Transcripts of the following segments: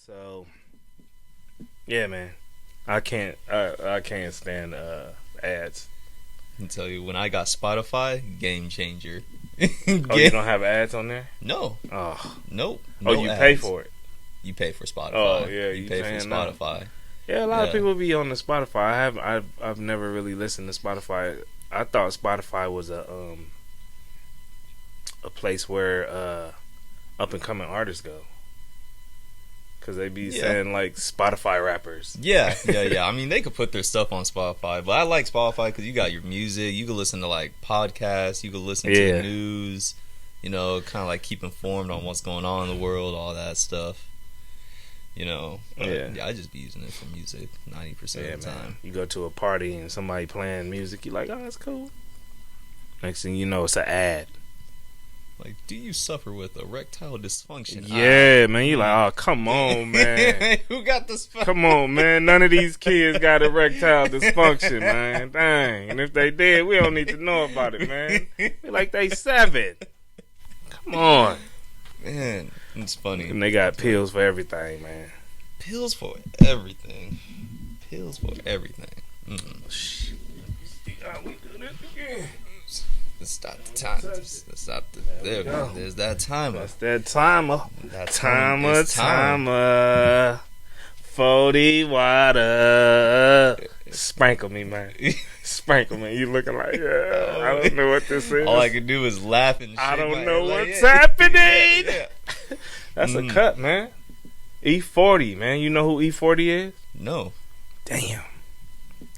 So yeah, man, I can't stand ads. I can tell you, when I got Spotify, game changer. Oh, you don't have ads on there? No, Oh, nope. oh, No you ads. pay for it. You pay for Spotify. Oh, yeah, you you pay for paying now. Spotify. Yeah, a lot of Yeah. people be on the Spotify. I've never really listened to Spotify. I thought Spotify was a place where up and coming artists go, because they be Yeah. saying like Spotify rappers. Yeah. I mean, they could put their stuff on Spotify, but I like Spotify because you got your music. You can listen to like podcasts. You can listen to Yeah. the news. You know, kind of like keep informed on what's going on in the world, all that stuff. You know, but, Yeah. I just be using it for music 90% Yeah, of the man. time. You go to a party and somebody playing music, you like, oh, that's cool. Next thing you know, it's an ad. Like, do you suffer with erectile dysfunction? Yeah, man. You like, oh, come on, man. Who got this? Come on, man. None of these kids got erectile dysfunction, man. Dang. And if they did, we don't need to know about it, man. We like they 7. Come on. Man, it's funny. And they got pills for everything, man. Pills for everything. Pills for everything. Shit. We do this again. Let's stop the time. Let's stop the. There we go. There's that timer. That's that timer. That Timer, it's time. timer. 40 water. Sprinkle me, man. Sprinkle me. You looking like, yeah, I don't know what this is. All I can do is laugh and shake I don't my know head, like, what's yeah. happening. Yeah. That's a cut, man. E40, man. You know who E40 is? No. Damn.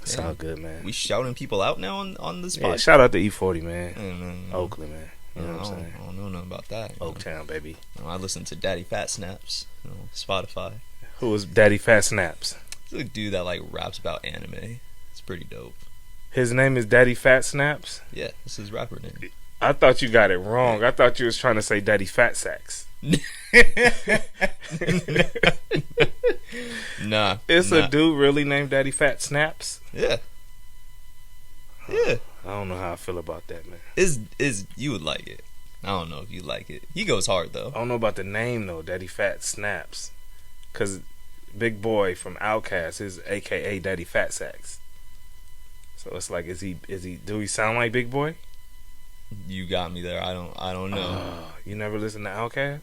It's Damn. all good, man. We shouting people out now on this Yeah, podcast? shout out to E40, man. Mm. Oakland, man. You know what I'm saying? I don't know nothing about that. you know. Oaktown, baby. I listen to Daddy Fat Snaps, Spotify. Who is Daddy Fat Snaps? It's a dude that like raps about anime. It's pretty dope. His name is Daddy Fat Snaps? Yeah, this is rapper name. I thought you got it wrong. I thought you was trying to say Daddy Fat Sacks. Nah. It's nah. a dude really named Daddy Fat Snaps? Yeah. Yeah. I don't know how I feel about that, man. Is you would like it. I don't know if you like it. He goes hard though. I don't know about the name though, Daddy Fat Snaps. Cause Big Boy from Outkast is AKA Daddy Fat Sacks. So it's like, is he do he sound like Big Boy? You got me there. I don't know. You never listen to Outkast?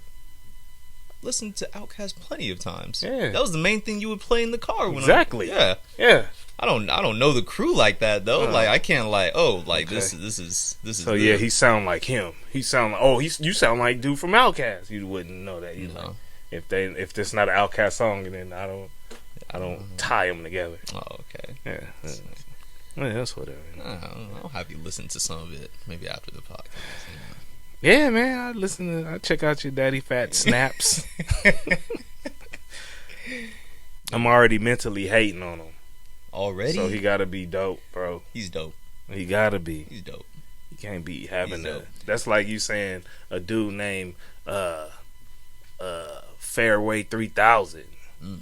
Listened to Outkast plenty of times. Yeah. That was the main thing you would play in the car when Exactly. Yeah. Yeah. I don't know the crew like that though. Oh. Like I can't like Okay. this is So yeah, he sound like him. He sound like you sound like dude from Outkast. You wouldn't know that. You know, know. if this not an Outkast song, then I don't tie them together. Oh, okay. Yeah. Yeah, that's whatever. I'll have you listen to some of it maybe after the podcast. Yeah, man. I check out your Daddy Fat Snaps. I'm already mentally hating on him. Already? So he gotta be dope, bro. He's dope. He gotta be. He's dope. You can't be having He's that. dope. That's like you saying a dude named Fairway 3000. Mm.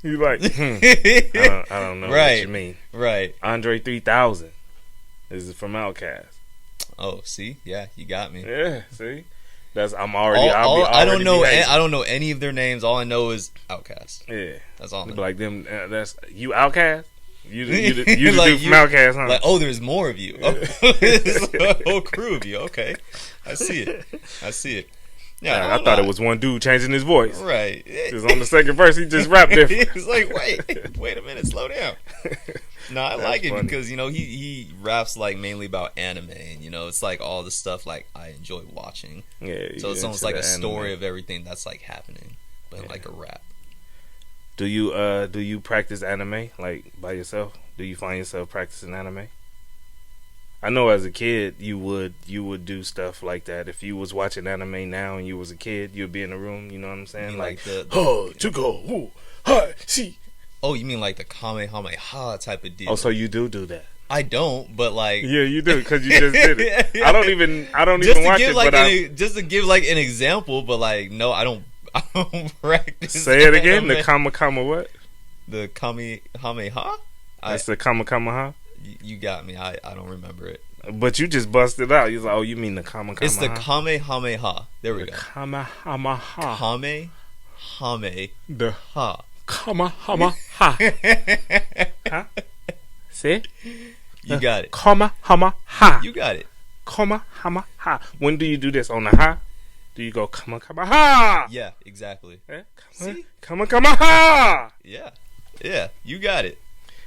You like? I don't know what you mean. Right. Andre 3000 is from Outkast. Oh, see? Yeah, you got me. Yeah, see. I'm already. I don't know. be hating. I don't know any of their names. All I know is Outkast. Yeah, That's all. I know. like them. That's you, Outkast. You the Like dude from Outkast, huh? Like, oh, there's more of you. Oh, there's a whole crew of you. Okay, I see it. Yeah, I thought it was one dude changing his voice. right. Because on the second verse, he just rapped different. He's like, wait a minute, slow down. No, I like it funny. because he raps like mainly about anime, and it's like all the stuff like I enjoy watching. Yeah. So it's you almost into like a the story anime. of everything that's like happening, but in like a rap. Do you practice anime like by yourself? Do you find yourself practicing anime? I know as a kid you would do stuff like that. If you was watching anime now and you was a kid, you'd be in the room. You know what I'm You saying? mean Like, the oh, to go, ooh, hi, see. oh, you mean like the Kamehameha type of deal? Oh, so you do that? I don't, but like Yeah, you do because you just did it. Yeah. I don't even just to watch give it. like But just to give like an example, but like no, I don't practice. say it again. The anime. kama what? The Kamehameha. That's the kama, huh? You got me. I don't remember it. But you just busted out. You was like, oh, you mean the Kamehameha? It's the Kamehameha. There we The go. Kamehameha. Kamehameha. The Kamehameha. Huh? See? You got it. Kamehameha. You got it. Kamehameha. When do you do this? On the ha? Do you go Kamehameha? Yeah, exactly. See? Kamehameha. Yeah. Yeah, you got it.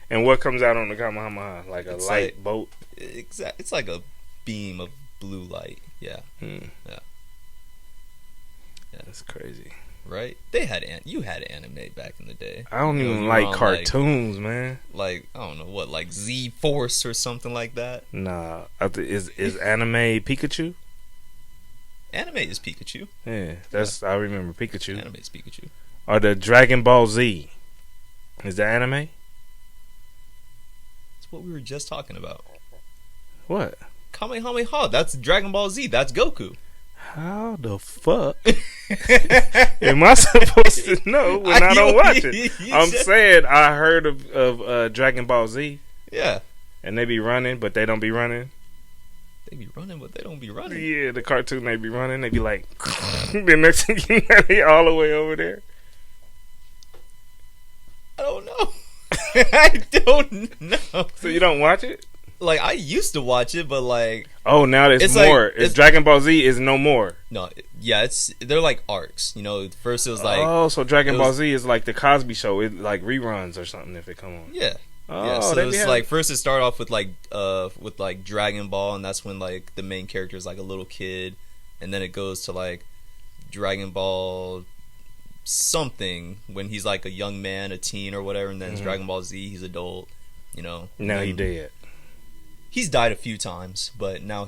And what comes out on the Kamehameha? Like a light bolt? It's like a beam of blue light. Yeah. Yeah. That's crazy. Right? You had anime back in the day. I don't even like cartoons, man. Like, I don't know what, like Z Force or something like that. Nah, is anime Pikachu? Anime is Pikachu. Yeah, I remember Pikachu. Anime is Pikachu. Or the Dragon Ball Z. Is that anime? That's what we were just talking about. What? Kamehameha. That's Dragon Ball Z. That's Goku. How the fuck am I supposed to know when I don't watch it? I'm saying I heard of Dragon Ball Z. Yeah. And they be running, but they don't be running. They be running, but they don't be running. Yeah, the cartoon they be running. They be like, the next thing you know, they all the way over there. I don't know. I don't know. So you don't watch it? Like, I used to watch it, but like... Oh, now there's more. Like, it's Dragon Ball Z is no more. No, yeah, they're like arcs. You know, first it was like... Oh, so Dragon Ball Z is like the Cosby Show. It like reruns or something if they come on. Yeah. Oh, yeah, so it's like first it started off with like Dragon Ball, and that's when like the main character is like a little kid, and then it goes to like Dragon Ball something when he's like a young man, a teen or whatever, and then it's Dragon Ball Z, he's adult, you know. Now he dead. He's died a few times, but now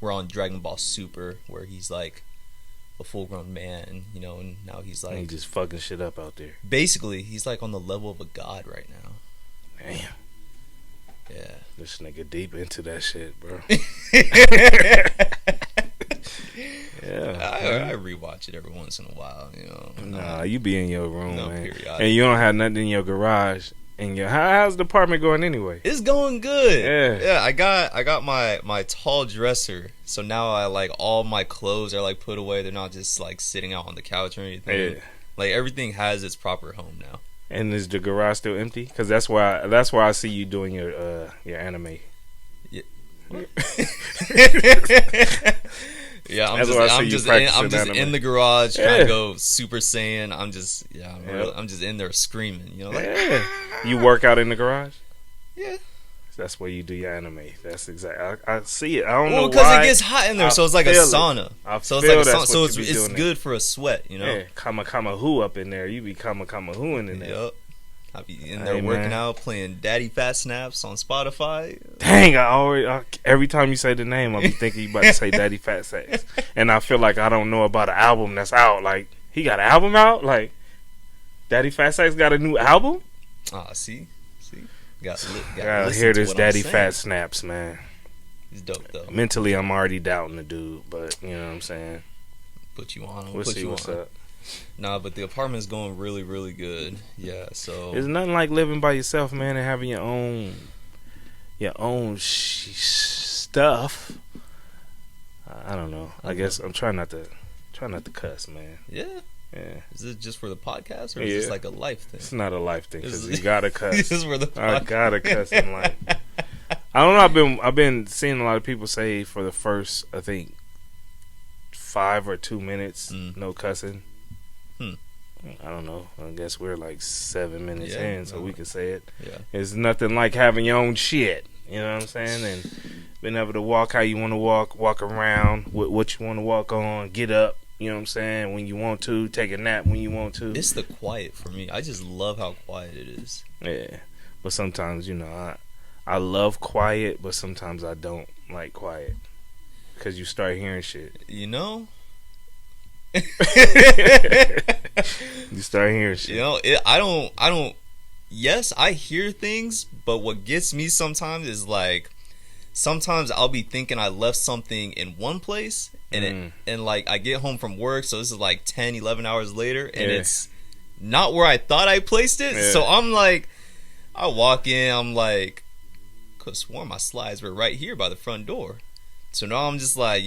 we're on Dragon Ball Super where he's like a full grown man, you know, and now he's like just fucking shit up out there. Basically, he's like on the level of a god right now. Damn. Yeah. This nigga deep into that shit, bro. Yeah. I rewatch it every once in a while, you know. Nah, you be in your room, man. Periodic. And you don't have nothing in your garage. And how's the apartment going anyway? It's going good. Yeah. Yeah, I got my tall dresser. So now I like all my clothes are like put away. They're not just like sitting out on the couch or anything. Yeah. Like everything has its proper home now. And is the garage still empty? Because that's why I see you doing your anime. Yeah. Yeah, I'm just in the garage trying to go Super Saiyan. I'm just in there screaming, you know. Like, you work out in the garage? Yeah. That's where you do your anime. That's exactly. I see it. I don't know why. Because it gets hot in there, so it's like a sauna. So it's like a sauna. So it's good for a sweat, you know. Yeah, Kama up in there. You be Kama in there. Yep. I be in there working out, playing Daddy Fat Snaps on Spotify. Dang, every time you say the name, I be thinking you about to say Daddy Fat Sex, and I feel like I don't know about an album that's out. Like he got an album out. Like Daddy Fat Sex got a new album. See. Gotta hear this Daddy Fat Snaps, man. He's dope though. Mentally, I'm already doubting the dude, but you know what I'm saying. Put you on. We'll see what's up. Nah, but the apartment's going really, really good. Yeah, so there's nothing like living by yourself, man, and having your own stuff. I don't know. I guess I'm trying not to cuss, man. Yeah. Yeah. Is it just for the podcast, or is this like a life thing? It's not a life thing because you gotta cuss. This is for the podcast. I gotta cuss in life. I don't know. I've been seeing a lot of people say for the first, I think, 5 or 2 minutes, no cussing. I don't know. I guess we're like 7 minutes in, so we can say it. Yeah. It's nothing like having your own shit. You know what I'm saying? And being able to walk how you want to walk around, what you want to walk on, get up. You know what I'm saying? When you want to, take a nap when you want to. It's the quiet for me. I just love how quiet it is. Yeah. But sometimes, you know, I love quiet, but sometimes I don't like quiet. Because you start hearing shit. You know? You start hearing shit. You know, I don't. Yes, I hear things, but what gets me sometimes is like, sometimes I'll be thinking I left something in one place, and and like I get home from work, so this is like 10, 11 hours later, and it's not where I thought I placed it. So I'm like, I walk in, I'm like, could have sworn my slides were right here by the front door. So now I'm just like,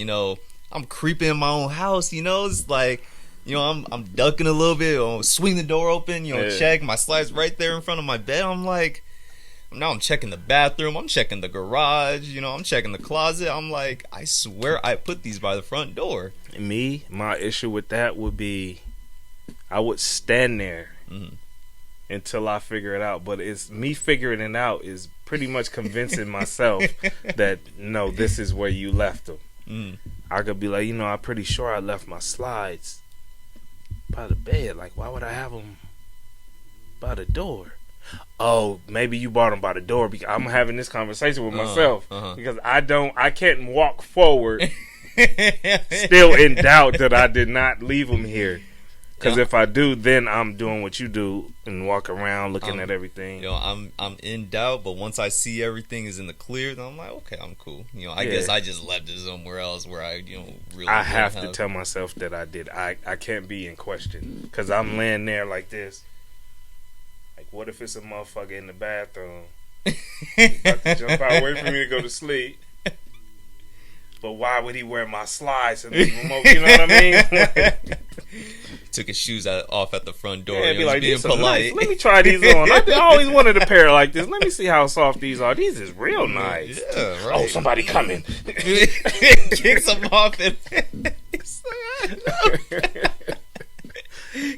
I'm creeping in my own house, It's like, I'm ducking a little bit, swing the door open, check. My slides right there in front of my bed. I'm like, now I'm checking the bathroom. I'm checking the garage. I'm checking the closet. I'm like, I swear I put these by the front door. My issue with that would be, I would stand there until I figure it out. But it's me figuring it out is pretty much convincing myself that no, this is where you left them. I could be like, I'm pretty sure I left my slides by the bed. Like, why would I have them by the door? Oh, maybe you brought them by the door. Because I'm having this conversation with myself because I can't walk forward still in doubt that I did not leave them here. Because if I do, then I'm doing what you do and walk around looking at everything. I'm in doubt, but once I see everything is in the clear, then I'm like, okay, I'm cool. I guess I just left it somewhere else where I, really. I have to tell myself that I did. I can't be in question because I'm laying there like this. Like, what if it's a motherfucker in the bathroom? About to jump out, wait for me to go to sleep. But why would he wear my slides and leave them open? You know what I mean? Took his shoes off at the front door. Yeah, be like, being polite. Nice. Let me try these on. I always wanted a pair like this. Let me see how soft these are. These is real nice. Yeah, right. Oh, somebody coming. Kicks them off and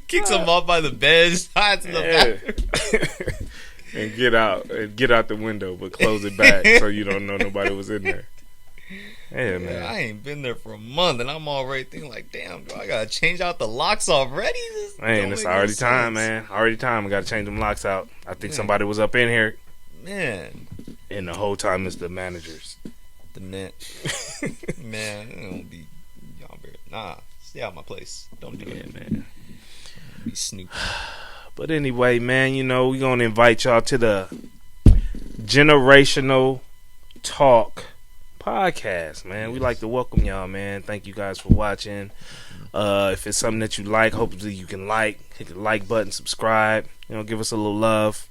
kicks them off by the bed, hides in the bathroom. And get out the window, but close it back so you don't know nobody was in there. Yeah, man. I ain't been there for a month, and I'm already thinking like, damn, bro, I gotta change out the locks already. Man, it's already time, man. Already time. I gotta change them locks out. I think somebody was up in here. Man. And the whole time it's the managers. The man, it don't be y'all better. Nah, stay out my place. Don't do it, man. Don't be snooping. But anyway, man, we're gonna invite y'all to the Generational Talk podcast, man. We like to welcome y'all, man. Thank you guys for watching. If it's something that you like, hopefully you can hit the like button, subscribe, give us a little love.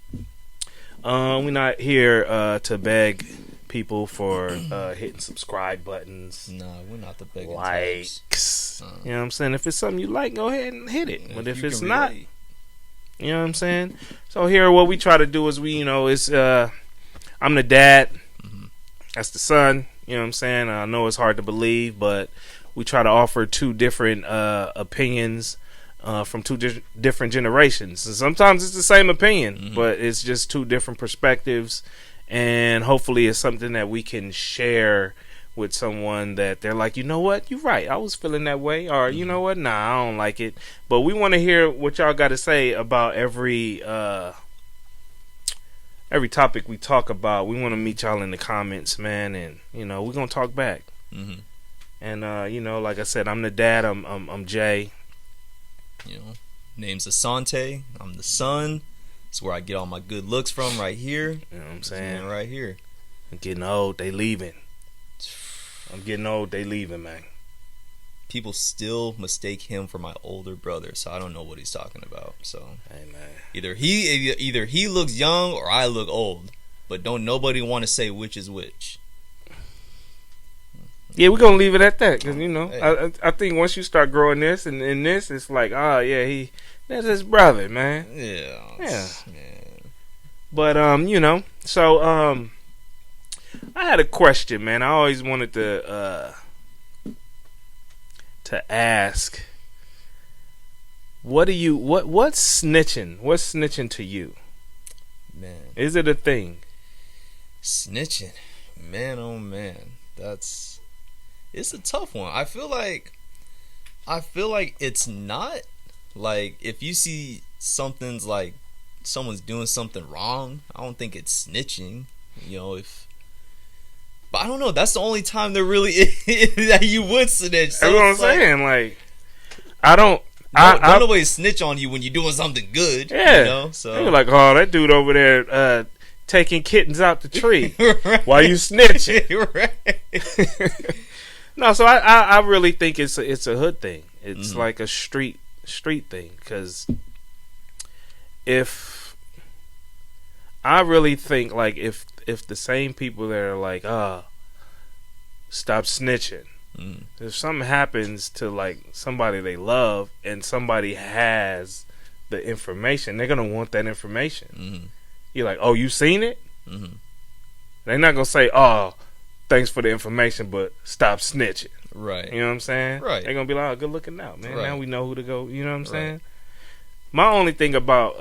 We're not here to beg people for hitting subscribe buttons. No, we're not the begging likes. You know what I'm saying? If it's something you like, go ahead and hit it. But if it's not, you know what I'm saying? So here, what we try to do is I'm the dad. That's the son. You know what I'm saying? I know it's hard to believe, but we try to offer two different opinions from two different generations. And sometimes it's the same opinion, but it's just two different perspectives. And hopefully it's something that we can share with someone that they're like, you know what? You're right. I was feeling that way. Or, you know what? Nah, I don't like it. But we want to hear what y'all got to say about every topic we talk about. We want to meet y'all in the comments, man, and we're gonna talk back. And like I said, I'm the dad. I'm Jay. Name's Asante. I'm the son. It's where I get all my good looks from, right here. You know what I'm saying? Right here. I'm getting old. They leaving. I'm getting old. They leaving, man. People still mistake him for my older brother, so I don't know what he's talking about. So, hey, man. Either he looks young or I look old, but don't nobody want to say which is which. Yeah, we're gonna leave it at that because I think once you start growing this and in this, it's like, that's his brother, man. Yeah. Man. But so I had a question, man. I always wanted to ask, what's snitching? What's snitching to you? Man. Is it a thing? Snitching. Man, oh man. It's a tough one. I feel like it's not. Like, if you see something's like someone's doing something wrong, I don't think it's snitching. But I don't know. That's the only time there really is that you would snitch. So that's what I'm saying. Like, I don't. Nobody snitch on you when you're doing something good. Yeah. So you're like, oh, that dude over there taking kittens out the tree. Right. While you snitching. Right. No, so I really think it's a hood thing. It's like a street thing, because if I really think, like, if if the same people that are like, stop snitching. If something happens to like somebody they love and somebody has the information, they're gonna want that information. You're like, oh, you seen it? They're not gonna say, oh, thanks for the information, but stop snitching. Right. You know what I'm saying? Right. They're gonna be like, oh, good looking out, man. Right. Now we know who to go. You know what I'm saying? Right. My only thing about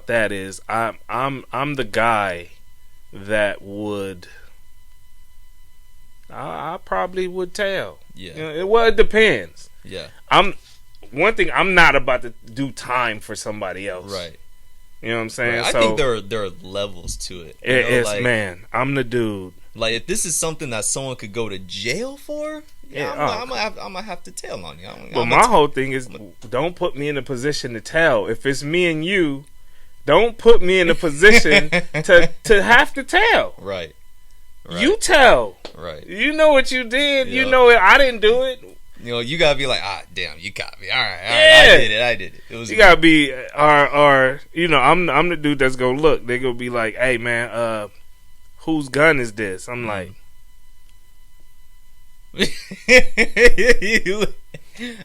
that is I'm the guy that would I probably would tell. Yeah. You know, well, it depends. Yeah. I'm not about to do time for somebody else. Right. You know what I'm saying? Right. So I think there are levels to it. It's like, man, I'm the dude. Like if this is something that someone could go to jail for, I'm gonna have to tell on you. But my whole thing is, don't put me in a position to tell. If it's me and you, don't put me in a position to have to tell. Right. You tell. Right. You know what you did. Yeah. You know it. I didn't do it. You know, you gotta be like, damn, you got me. All right, Yeah. I did it. It was You gotta be, or you know, I'm the dude that's gonna look. They gonna be like, hey man, whose gun is this? I'm like,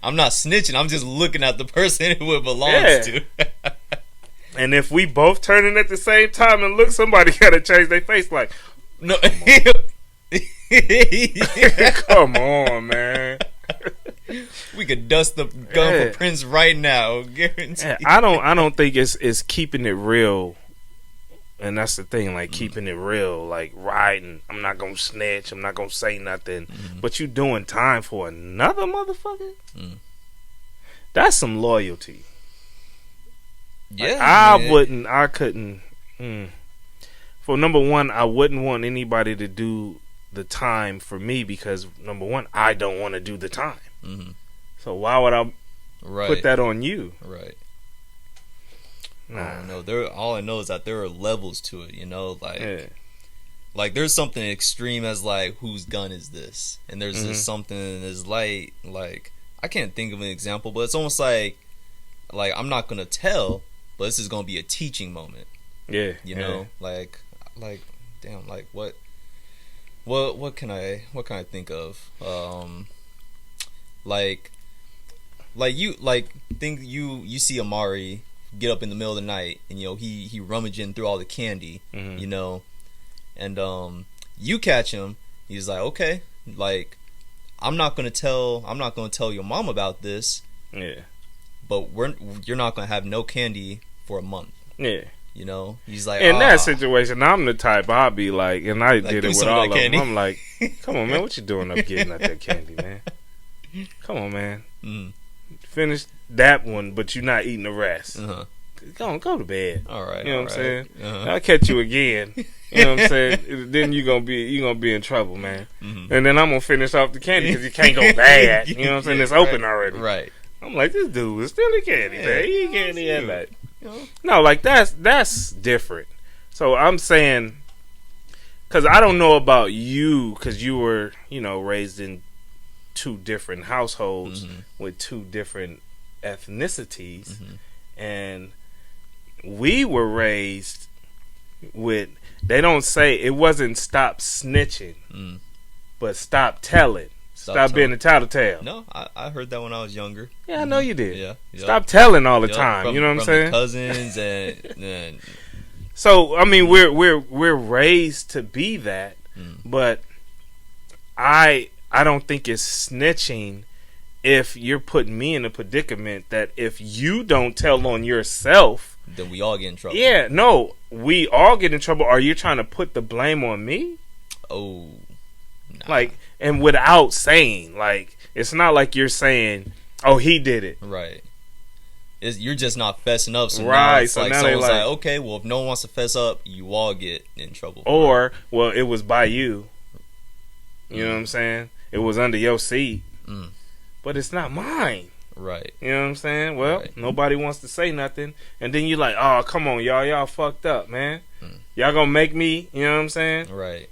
I'm not snitching. I'm just looking at the person who it belongs to. And if we both turn in at the same time and look, somebody gotta change their face. Like, No. come on, man. We could dust the gun for Prince right now, guarantee. Yeah, I don't think it's keeping it real, and that's the thing. Like keeping it real, like riding. I'm not gonna snitch. I'm not gonna say nothing. But you doing time for another motherfucker? That's some loyalty. Yeah, like, I couldn't. For number one, I wouldn't want anybody to do the time for me because number one, I don't want to do the time. So why would I put that on you? Right. Nah. No, all I know is that there are levels to it. You know, like there's something extreme as like whose gun is this, and there's just something that's like I can't think of an example, but it's almost like I'm not gonna tell, but this is gonna be a teaching moment. Yeah. You know, like damn, like what can I think of? You see Amari get up in the middle of the night and you know he rummaging through all the candy, you know, and you catch him. He's like, okay, like I'm not gonna tell your mom about this. Yeah. But you're not gonna have no candy for a month. Yeah. You know, he's like, in that situation, I'm the type I'll be like, and I did it with all of candy. them. I'm like, come on, man, what you doing up getting at that candy, man? Come on, man. Finish that one, but you're not eating the rest. Go to bed. All right. You know what I'm saying? I'll catch you again. You know what I'm saying? Then you're gonna be in trouble, man. And then I'm gonna finish off the candy because you can't go bad. You know what I'm saying? It's open already. Right. I'm like, this dude is still a candy, man. He ain't candy at night. No, like that's different. So I'm saying, because I don't know about you, because you were, you know, raised in two different households with two different ethnicities, and we were raised with. They don't say it wasn't stop snitching, but stop telling. Stop being a tattletale. No, I heard that when I was younger. Yeah, I know you did. Yeah. Stop telling all the time. You know what I'm saying? Cousins and so I mean we're raised to be that, but I don't think it's snitching if you're putting me in a predicament that if you don't tell on yourself, then we all get in trouble. Yeah, no, we all get in trouble. Are you trying to put the blame on me? Oh. Nah. Like, and without saying, like, it's not like you're saying, "Oh, he did it." Right. You're just not fessing up. So right. Now it's so like now someone's like, okay, well, if no one wants to fess up, you all get in trouble. Or, well, it was by you. You know what I'm saying? It was under your seat, but it's not mine. Right. You know what I'm saying? Well, nobody wants to say nothing, and then you're like, "Oh, come on, y'all fucked up, man. Y'all gonna make me." You know what I'm saying? Right.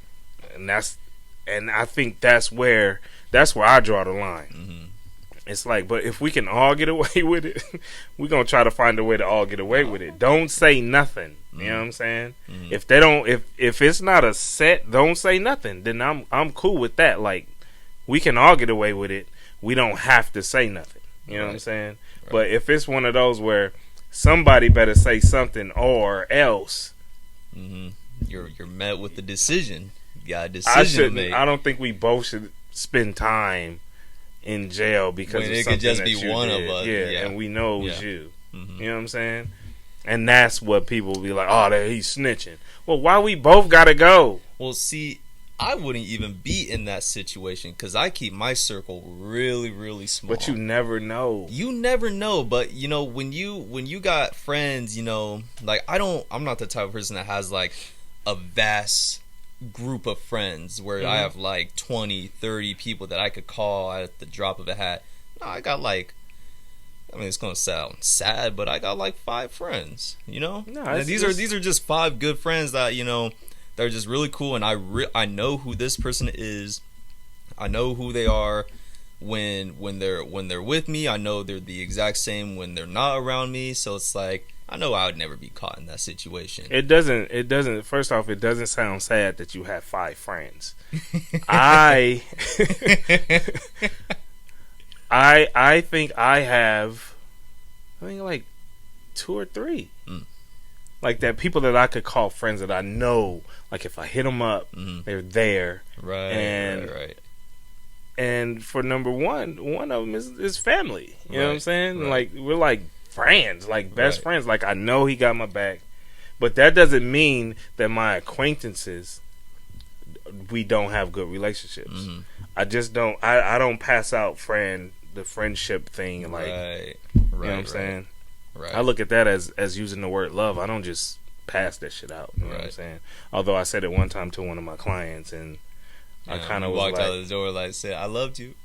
And I think that's where I draw the line. It's like, but if we can all get away with it, we're gonna try to find a way to all get away with it. Don't say nothing. You know what I'm saying? If they don't, if it's not a set, don't say nothing. Then I'm cool with that. Like, we can all get away with it. We don't have to say nothing. You know what I'm saying? Right. But if it's one of those where somebody better say something or else, you're met with the decision. You got a decision to make. I don't think we both should spend time in jail because when of it something could just that be you one did. of us. Yeah, and we know it was you. Mm-hmm. You know what I'm saying? And that's what people will be like, oh, he's snitching. Well, why we both gotta go? Well, see, I wouldn't even be in that situation because I keep my circle really, really small. But you never know. You never know. But you know, when you got friends, you know, like I'm not the type of person that has like a vast group of friends where I have like 20, 30 people that I could call at the drop of a hat. No, I got like, I mean, it's gonna sound sad, but I got like 5 friends. You know, these are just 5 good friends that, you know, they're just really cool, and I know who this person is. I know who they are when they're with me. I know they're the exact same when they're not around me. So it's like, I know I would never be caught in that situation. It doesn't. First off, it doesn't sound sad that you have 5 friends. I think I have, like 2 or 3. Like that, people that I could call friends that I know. Like if I hit them up, they're there. Right. And for number one of them is family. You know what I'm saying? Right. Like we're like friends, like best friends. Like I know he got my back, but that doesn't mean that my acquaintances, we don't have good relationships. I just don't. I don't pass out the friendship thing. Like, you know what I'm saying? Right. I look at that as using the word love. I don't just pass that shit out. You know what I'm saying? Although I said it one time to one of my clients, and I kind of walked out of the door like, said, "I loved you."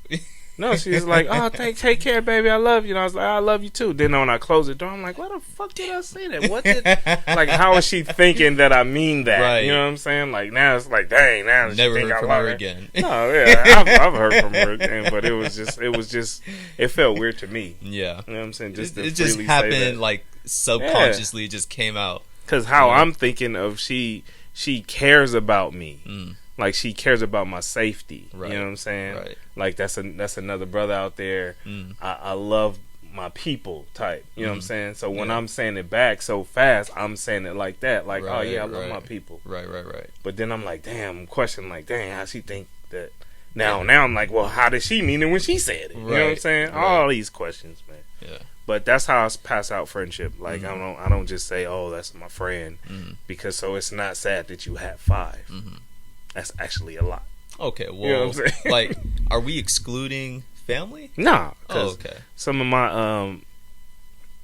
No, she was like, "Oh, take care, baby. I love you." And I was like, "I love you too." Then when I closed the door, I'm like, "Why the fuck did I say that? What did like? How is she thinking that I mean that?" Right. You know what I'm saying? Like now it's like, dang, now she never think heard I from love her again. No, yeah, I've heard from her again, but it was just, it felt weird to me. Yeah, you know what I'm saying? It just happened like subconsciously. It just came out. Because how I'm thinking of she cares about me. Like she cares about my safety. Right. You know what I'm saying? Right. Like that's another brother out there. I love my people type. You know what I'm saying? So when I'm saying it back so fast, I'm saying it like that. Like, oh yeah, I love my people. Right. But then I'm like, damn, I'm questioning like, dang, how she think that? Now I'm like, well, how did she mean it when she said it? You know what I'm saying? All these questions, man. Yeah. But that's how I pass out friendship. Like I don't just say, oh, that's my friend, because so it's not sad that you have 5. That's actually a lot. Okay, well, you know what I'm saying? Like, are we excluding family? Nah. Okay. Some of my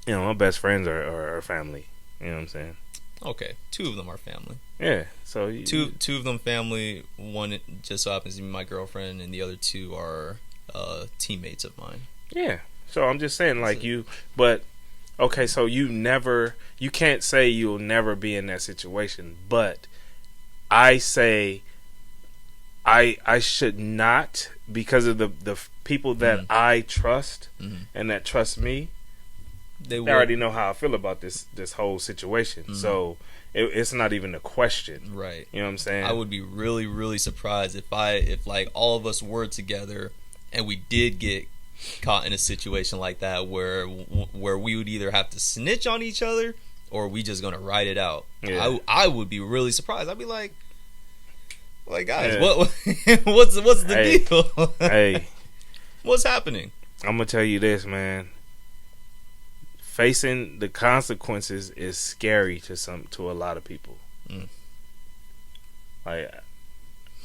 my best friends are family. You know what I'm saying? Okay, 2 of them are family. Yeah. So two of them family. One just so happens to be my girlfriend, and the other 2 are teammates of mine. Yeah. So I'm just saying, like but okay, so you can't say you'll never be in that situation, but I say I should not, because of the people that I trust and that trust me. They already know how I feel about this whole situation, so it's not even a question, right? You know what I'm saying? I would be really, really surprised if like all of us were together and we did get caught in a situation like that where we would either have to snitch on each other or we just gonna ride it out. Yeah. I would be really surprised. I'd be like guys, what's the deal? Hey, what's happening? I'm gonna tell you this, man. Facing the consequences is scary to a lot of people. Like,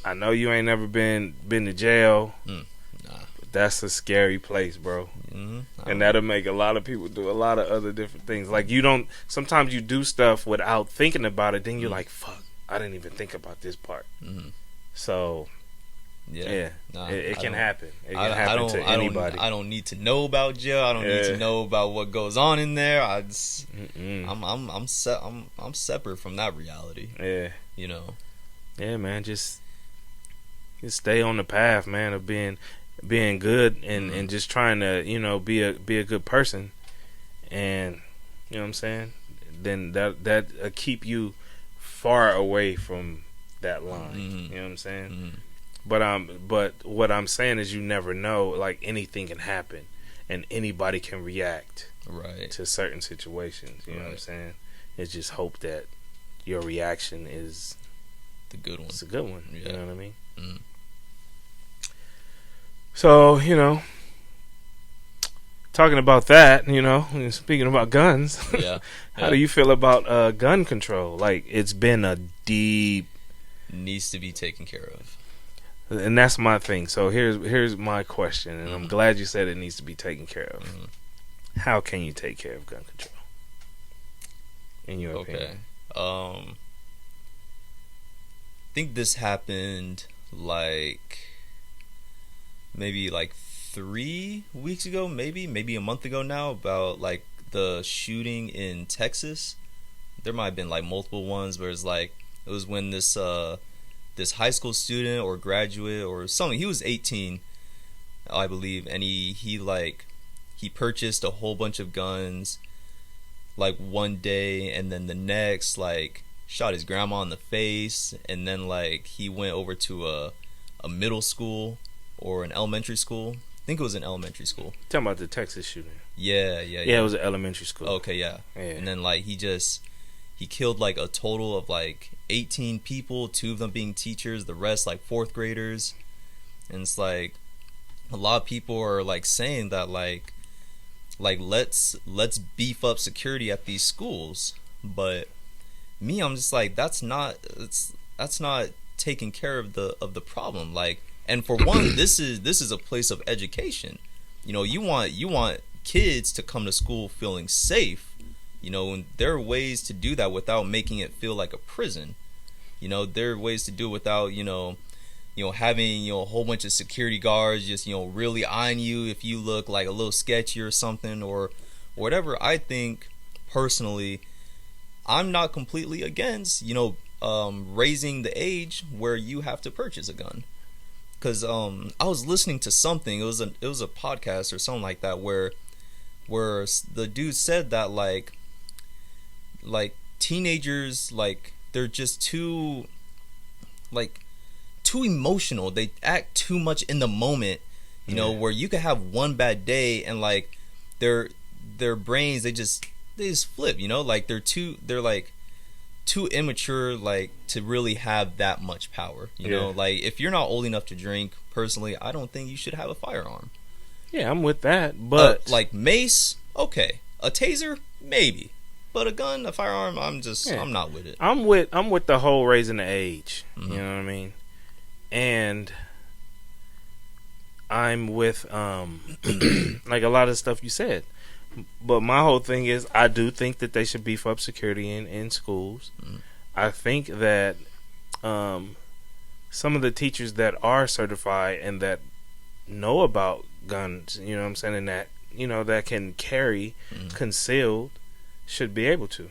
I know you ain't never been to jail. Nah. But that's a scary place, bro. And that'll make a lot of people do a lot of other different things. Like, sometimes you do stuff without thinking about it, then you're like, fuck, I didn't even think about this part. So it can happen. It can happen to anybody. I don't need to know about jail. I don't need to know about what goes on in there. I'm separate from that reality. Yeah. You know. Yeah, man. Just stay on the path, man, of being. being good and just trying to be a good person, and you know what I'm saying, then that keep you far away from that line. You know what I'm saying? But what I'm saying is, you never know. Like, anything can happen, and anybody can react to certain situations. You know what I'm saying? It's just hope that your reaction is the good one. It's a good one. Yeah. You know what I mean? So, talking about that, speaking about guns, how do you feel about gun control? Like, it's been a deep... Needs to be taken care of. And that's my thing. So here's my question, and I'm glad you said it needs to be taken care of. How can you take care of gun control, in your opinion? I think this happened maybe 3 weeks ago, maybe a month ago now, about the shooting in Texas. There might have been multiple ones, where it was when this high school student or graduate or something, he was 18, I believe, and he purchased a whole bunch of guns one day, and then the next shot his grandma in the face, and then he went over to a middle school or an elementary school. I think it was an elementary school. Talking about the Texas shooting. Yeah. It was an elementary school. Okay, yeah. And then he killed a total of 18 people, 2 of them being teachers, the rest 4th graders. And it's a lot of people are saying that let's beef up security at these schools, but me, I'm just that's not taking care of the problem. And for one, this is a place of education. You want kids to come to school feeling safe. And there are ways to do that without making it feel like a prison. There are ways to do it without having a whole bunch of security guards just really eyeing you if you look a little sketchy or something or whatever. I think personally, I'm not completely against raising the age where you have to purchase a gun. Because I was listening to something, it was a podcast or something like that, where the dude said that teenagers, they're just too emotional. They act too much in the moment, where you could have one bad day and their brains, they just flip, they're too immature to really have that much power. If you're not old enough to drink, personally, I don't think you should have a firearm. Yeah, I'm with that, but mace, okay, a taser, maybe, but a gun, a firearm, I'm not with it. I'm with the whole raising the age. You know what I mean? And I'm with a lot of stuff you said. But my whole thing is, I do think that they should beef up security in schools. I think that some of the teachers that are certified and that know about guns, you know what I'm saying, and that that can carry concealed, should be able to.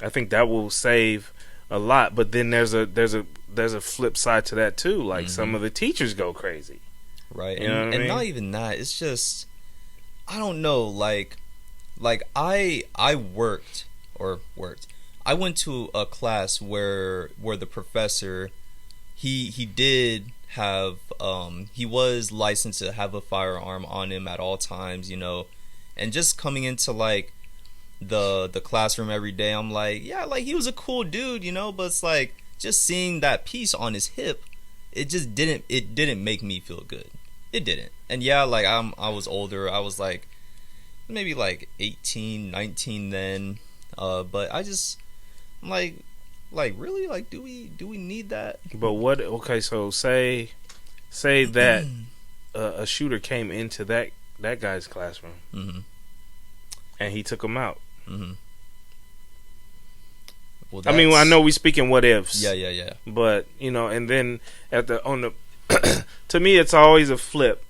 I think that will save a lot. But then there's a flip side to that too. Some of the teachers go crazy, right? You know what I mean? Not even that. It's just, I don't know. I worked. I went to a class where the professor, he did have he was licensed to have a firearm on him at all times, and just coming into the classroom every day, I'm he was a cool dude, but it's just seeing that piece on his hip, it didn't make me feel good. It didn't. And yeah, I was older. I was maybe 18, 19 then. But I just, I'm really, do we need that? But what? Okay, so say that a shooter came into that guy's classroom, and he took him out. Well, I mean, I know we speaking what ifs. Yeah. But and then to me, it's always a flip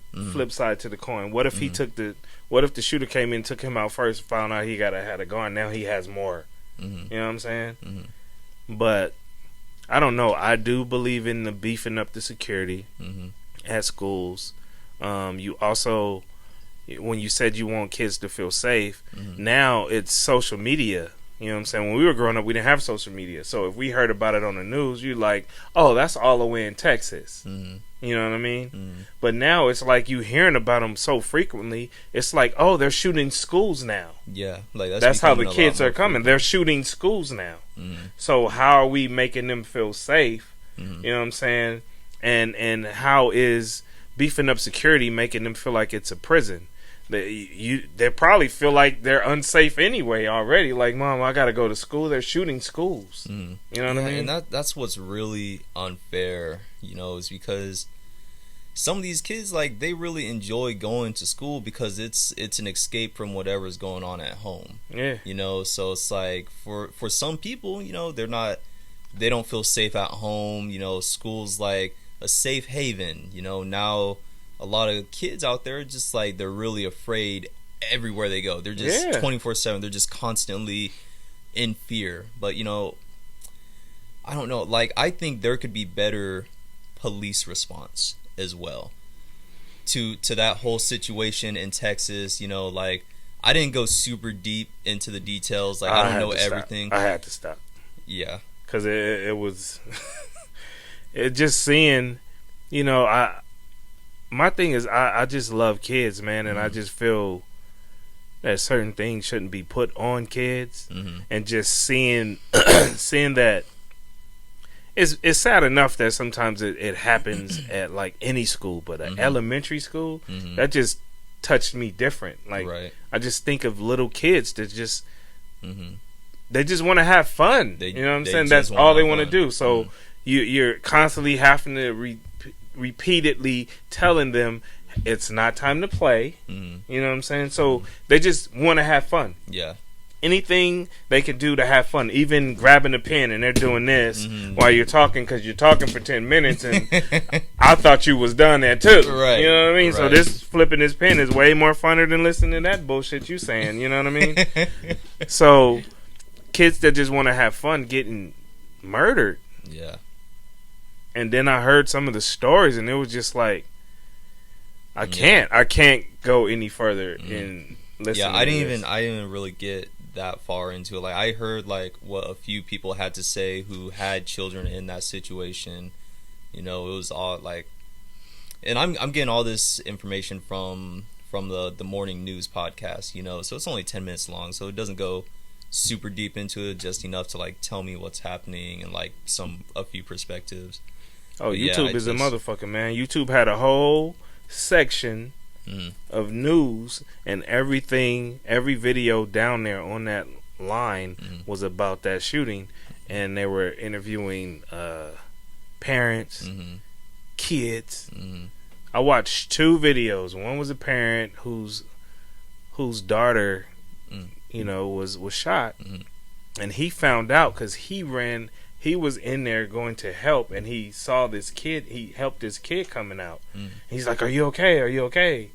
side to the coin. What if he took what if the shooter came in, took him out first, found out he had a gun, now he has more. You know what I'm saying? But I don't know. I do believe in the beefing up the security. at schools. You also, when you said you want kids to feel safe, now it's social media. You know what I'm saying? When we were growing up, we didn't have social media. So if we heard about it on the news, you're like, oh, that's all the way in Texas. You know what I mean? But now it's like you hearing about them so frequently. It's like, oh, they're shooting schools now. Yeah, like that's how the kids are coming. They're shooting schools now. So how are we making them feel safe? You know what I'm saying? And how is beefing up security making them feel like it's a prison? They probably feel like they're unsafe anyway already. Like, Mom, I gotta go to school. They're shooting schools. You know what I mean? And that's what's really unfair, is because some of these kids, like, they really enjoy going to school because it's an escape from whatever's going on at home. Yeah. So it's like for some people, they don't feel safe at home. School's like a safe haven. Now a lot of kids out there just like they're really afraid everywhere they go. They're just 24/7. They're just constantly in fear. But I don't know. Like, I think there could be better police response as well to that whole situation in Texas. Like, I didn't go super deep into the details. Like, I don't know everything. I had to stop. Yeah, because it was it just seeing. My thing is, I just love kids, man, and I just feel that certain things shouldn't be put on kids, and just seeing that it's sad enough that sometimes it happens at like any school, but an elementary school that just touched me different. Like, I just think of little kids that just they just want to have fun. You know what I'm saying? That's all they want to do. So you're constantly having to repeatedly telling them it's not time to play. You know what I'm saying? So they just want to have fun. Yeah. Anything they can do to have fun, even grabbing a pen and they're doing this while you're talking, because you're talking for 10 minutes and I thought you was done there too. Right. You know what I mean? Right. So this flipping this pen is way more funner than listening to that bullshit you saying. You know what I mean? So kids that just want to have fun getting murdered. Yeah. And then I heard some of the stories, and it was just like, I can't go any further in listening. Yeah, I didn't even really get that far into it. Like, I heard like what a few people had to say who had children in that situation. It was all like, and I'm getting all this information from the morning news podcast. So it's only 10 minutes long, so it doesn't go super deep into it, just enough to like tell me what's happening and like a few perspectives. Oh, YouTube is a motherfucker, man. YouTube had a whole section of news, and everything, every video down there on that line was about that shooting, and they were interviewing parents, kids. I watched 2 videos. One was a parent whose daughter, was shot, and he found out because he was in there going to help, and he saw this kid. He helped this kid coming out. He's like, "Are you okay? Are you okay?"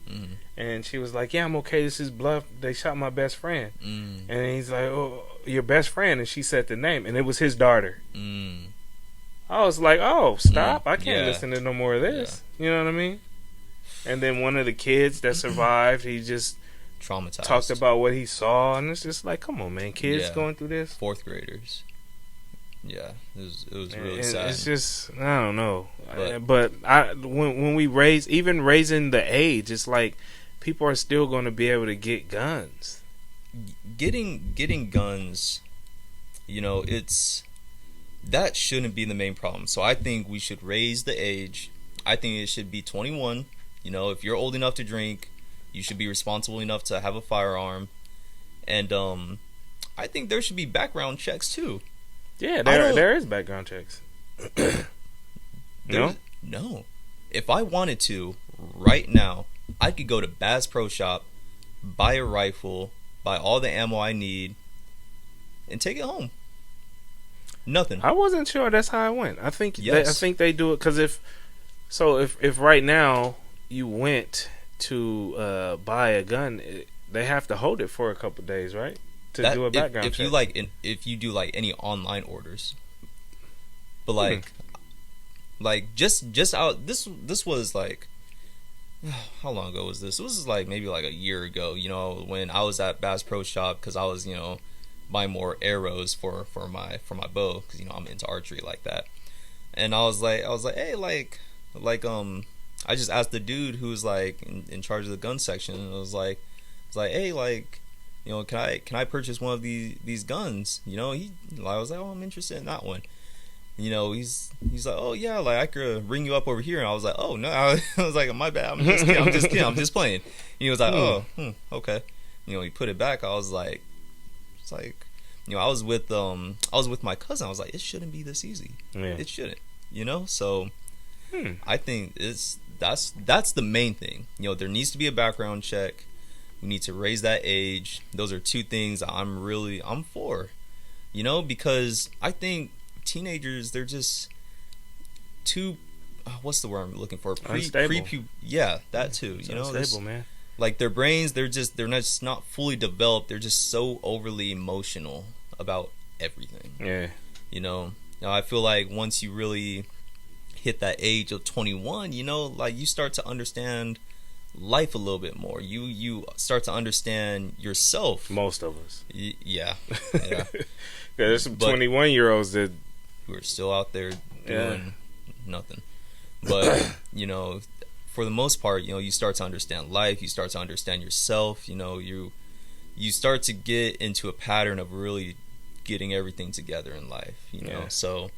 And she was like, "Yeah, I'm okay. This is bluff. They shot my best friend." And he's like, "Oh, your best friend?" And she said the name, and it was his daughter. I was like, "Oh, stop! I can't listen to no more of this." You know what I mean? And then one of the kids that survived, he just traumatized, talked about what he saw, and it's just like, come on, man, kids going through this. 4th graders. Yeah, it was really sad. It's just, I don't know, but when we raising the age, it's like people are still going to be able to get guns. Getting guns, that shouldn't be the main problem. So I think we should raise the age. I think it should be 21. If you're old enough to drink, you should be responsible enough to have a firearm, and I think there should be background checks too. Yeah, there is background checks. No. If I wanted to, right now, I could go to Bass Pro Shop, buy a rifle, buy all the ammo I need, and take it home. Nothing. I wasn't sure that's how it went. I think they do it because if right now you went to buy a gun, they have to hold it for a couple of days, right? To do a background check. If you do like any online orders, but like Like just out this was like how long ago was this? It was like maybe like a year ago, when I was at Bass Pro Shop because I was, buying more arrows for my bow because I'm into archery like that. And I was like, hey, I just asked the dude who was like in charge of the gun section, and hey, can I purchase one of these guns? I was like, oh, I'm interested in that one. He's like, oh yeah, like I could ring you up over here, and I was like, oh no, I was like, my bad, I'm just kidding, I'm just playing. And he was like, okay. He put it back. I was like, it's like, I was with my cousin. I was like, it shouldn't be this easy. Yeah. It shouldn't, So I think that's the main thing. There needs to be a background check. We need to raise that age. Those are two things I'm for. Because I think teenagers, they're just too what's the word I'm looking for? Unstable. Yeah, that too. It's unstable, man. Like their brains, they're not fully developed. They're just so overly emotional about everything. Yeah. Now I feel like once you really hit that age of 21, like you start to understand life a little bit more. You start to understand yourself. Most of us. Yeah. There's some 21-year-olds that who are still out there doing nothing. But for the most part, you start to understand life. You start to understand yourself. You start to get into a pattern of really getting everything together in life. So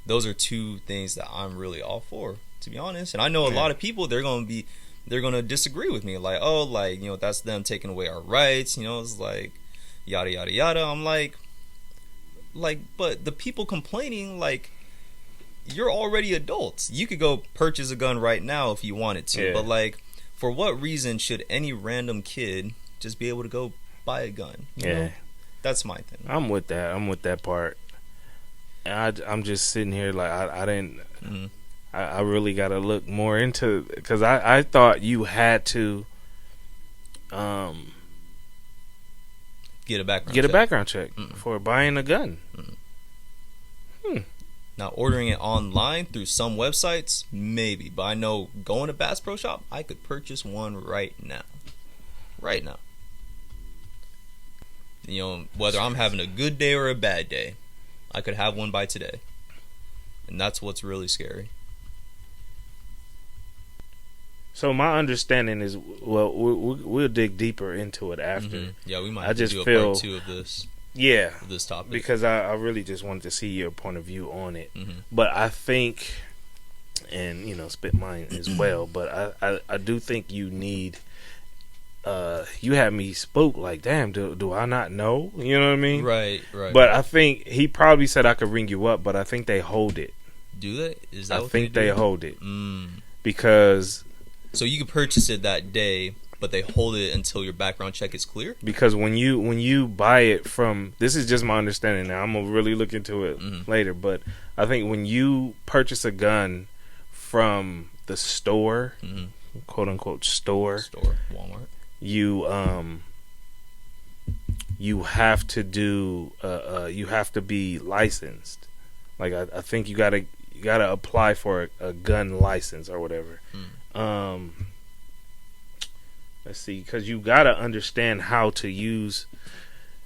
those are two things that I'm really all for, to be honest. And I know a lot of people, they're gonna disagree with me, like, oh, like, that's them taking away our rights. It's like yada yada yada. I'm like, but the people complaining, like, you're already adults. You could go purchase a gun right now if you wanted to. But like, for what reason should any random kid just be able to go buy a gun? You know? That's my thing. I'm with that part. And I'm just sitting here like I didn't. Mm-hmm. I really got to look more into, because I thought you had to get a background check for buying a gun. Now, ordering it online through some websites, maybe. But I know going to Bass Pro Shop, I could purchase one right now. Right now. Whether I'm having a good day or a bad day, I could have one by today. And that's what's really scary. So my understanding is, well, we'll dig deeper into it after. Mm-hmm. Yeah, we might have to do a part 2 of this. Yeah, this topic, because I really just wanted to see your point of view on it. Mm-hmm. But I think, and spit mine as well. But I do think you need. You had me spoke like, damn, do I not know? You know what I mean? Right. But I think he probably said I could ring you up, but I think they hold it. Do they? Is that? I think they hold it because. So you can purchase it that day, but they hold it until your background check is clear? Because when you buy it from, this is just my understanding now, I'm going to really look into it later, but I think when you purchase a gun from the store, quote unquote store, Walmart, you have to do you have to be licensed. Like I think you gotta apply for a gun license or whatever. Let's see, because you gotta understand how to use.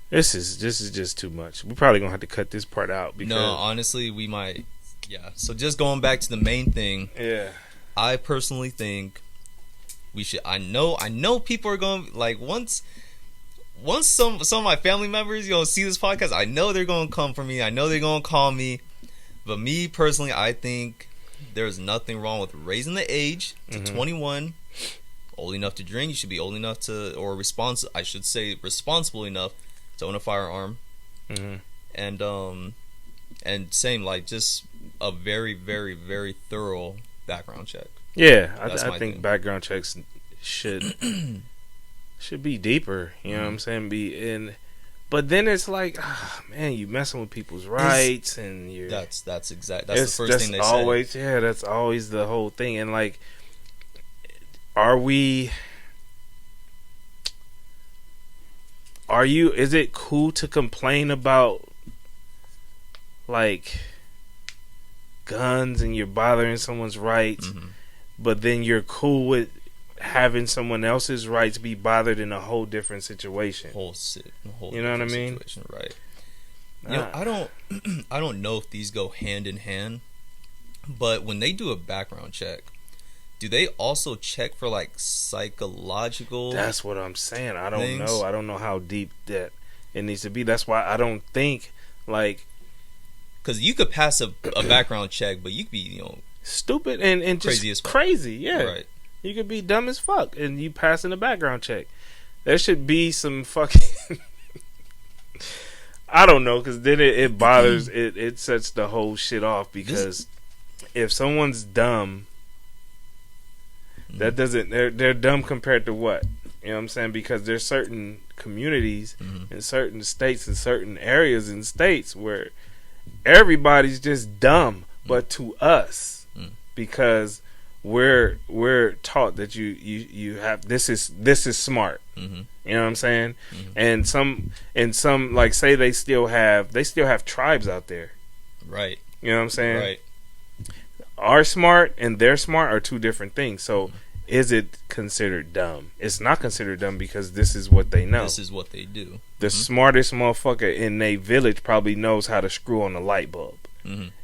This is just too much. We're probably gonna have to cut this part out. Because, no, honestly, we might. Yeah. So just going back to the main thing. Yeah. I personally think we should. I know people are going, like, once some of my family members see this podcast, I know they're gonna come for me. I know they're gonna call me. But me personally, I think there's nothing wrong with raising the age to 21. Old enough to drink, you should be old enough to, or responsible enough to own a firearm. And same, like, just a very, very, very thorough background check. Yeah, I think background checks should be deeper. You know what I'm saying? But then it's like, man, you messing with people's rights, and you're. That's the first thing they always, say. Yeah, that's always the whole thing, and like. Is it cool to complain about, like, guns and you're bothering someone's rights, Mm-hmm. but then you're cool with having someone else's rights be bothered in a whole different situation. Whole You know what I different mean? situation, right? You know, I don't know if these go hand in hand, but when they do a background check, do they also check for like psychological? That's what I'm saying. I don't things? know. I don't know how deep that it needs to be. That's why I don't think like Because you could pass a background check, but you could be, you know, stupid and Crazy as just fuck. crazy. Yeah, right? you could be dumb as fuck and you passing a background check. There should be some fucking. I don't know, because then it bothers it sets the whole shit off, because if someone's dumb, that doesn't they're dumb compared to what? You know what I'm saying? Because there's certain communities in certain states and certain areas in states where everybody's just dumb, but to us, because we're taught that you have this is smart. You know what I'm saying? And some like say they still have tribes out there. Right. You know what I'm saying? Right. Our smart and their smart are two different things. So is it considered dumb? It's not considered dumb, because this is what they know. This is what they do. The smartest motherfucker in a village probably knows how to screw on a light bulb.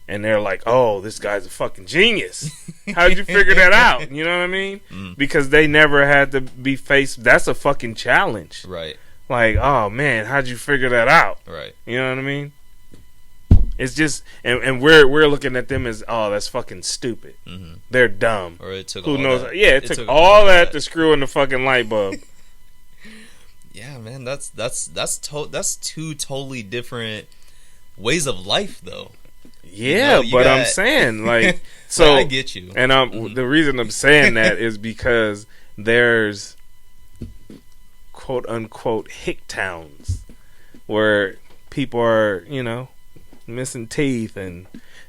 And they're like, oh, this guy's a fucking genius. How'd you figure that out? You know what I mean? Because they never had to be faced. That's a fucking challenge. Right. Like, oh, man, how'd you figure that out? Right. You know what I mean? It's just, and we're looking at them as, oh, that's fucking stupid. They're dumb. Or it took Who all knows? that. Yeah, it took all that to screw in the fucking light bulb. Yeah, man, that's two totally different ways of life, though. Yeah, you but got- I'm saying, like, so I get you. And the reason I'm saying that is because there's quote unquote hick towns where people are, you know, missing teeth, and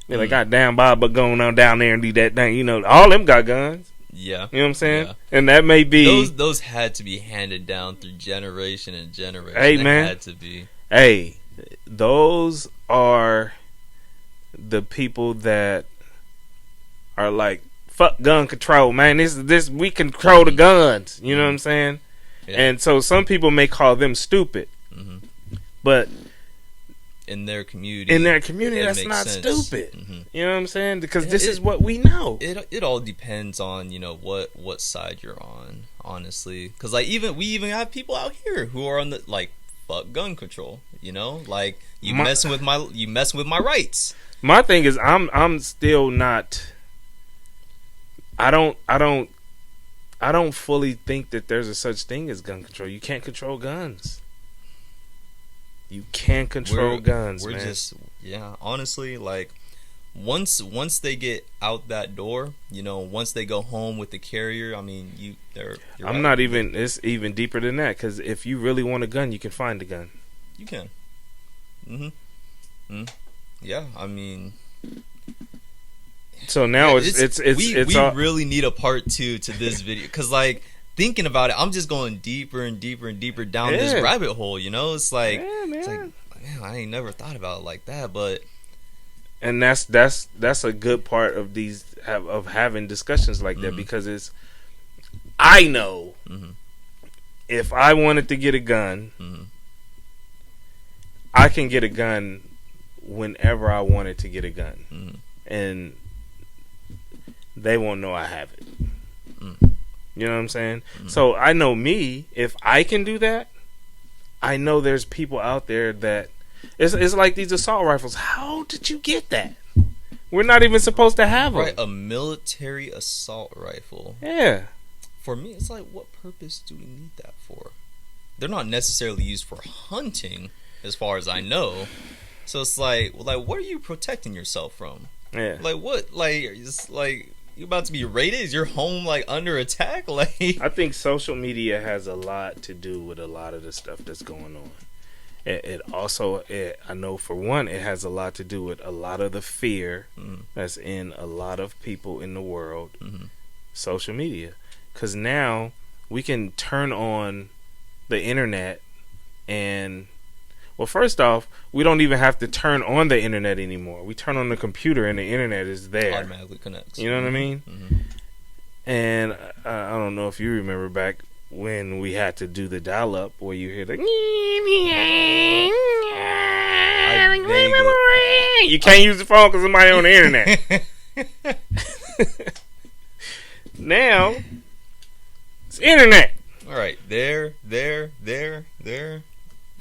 they're like, God damn, Bob, but going on down there and do that thing. You know, all them got guns. Yeah. You know what I'm saying? Yeah. And that may be Those had to be handed down through generation and generation. Hey, They man. had to be. hey, those are the people that are like, fuck gun control, man. This we control the guns. You know what I'm saying? Yeah. And so some people may call them stupid, but in their community, that's makes not sense. stupid. Mhm. You know what I'm saying? Because Yeah, this is what we know. It all depends on, you know, what side you're on, honestly. Because like we even have people out here who are on the like fuck gun control. You know, like you messing with my rights. My thing is, I'm still not. I don't fully think that there's a such thing as gun control. You can't control guns. You can't control guns, We're man. just honestly, like once they get out that door, you know, once they go home with the carrier, I mean, you're I'm out. not even. It's even deeper than that. Because if you really want a gun, you can find a gun. You can. Yeah, I mean. So now we it's all, really need a part 2 to this video, because like thinking about it, I'm just going deeper and deeper and deeper down this rabbit hole. You know, it's like, Yeah, man. it's like, man, I ain't never thought about it like that. But and that's a good part of of having discussions like that, because it's, I know if I wanted to get a gun, I can get a gun whenever I wanted to get a gun, and they won't know I have it. You know what I'm saying? So I know me, if I can do that, I know there's people out there that it's like these assault rifles. How did you get that? We're not even supposed to have them. right, a military assault rifle. Yeah. For me, it's like, what purpose do we need that for? They're not necessarily used for hunting, as far as I know. So it's like, well, like, what are you protecting yourself from? Yeah. Like, what? Like, it's like, you about to be raided? Is your home like under attack? Like, I think social media has a lot to do with a lot of the stuff that's going on. It also, I know for one, it has a lot to do with a lot of the fear that's in a lot of people in the world. Social media, because now we can turn on the internet and, Well, first off, we don't even have to turn on the internet anymore. We turn on the computer and the internet is there. Automatically connects. You know what I mean? Mm-hmm. And I don't know if you remember back when we had to do the dial-up where you hear the... You can't use the phone because somebody on the internet. Now, it's internet. All right, there,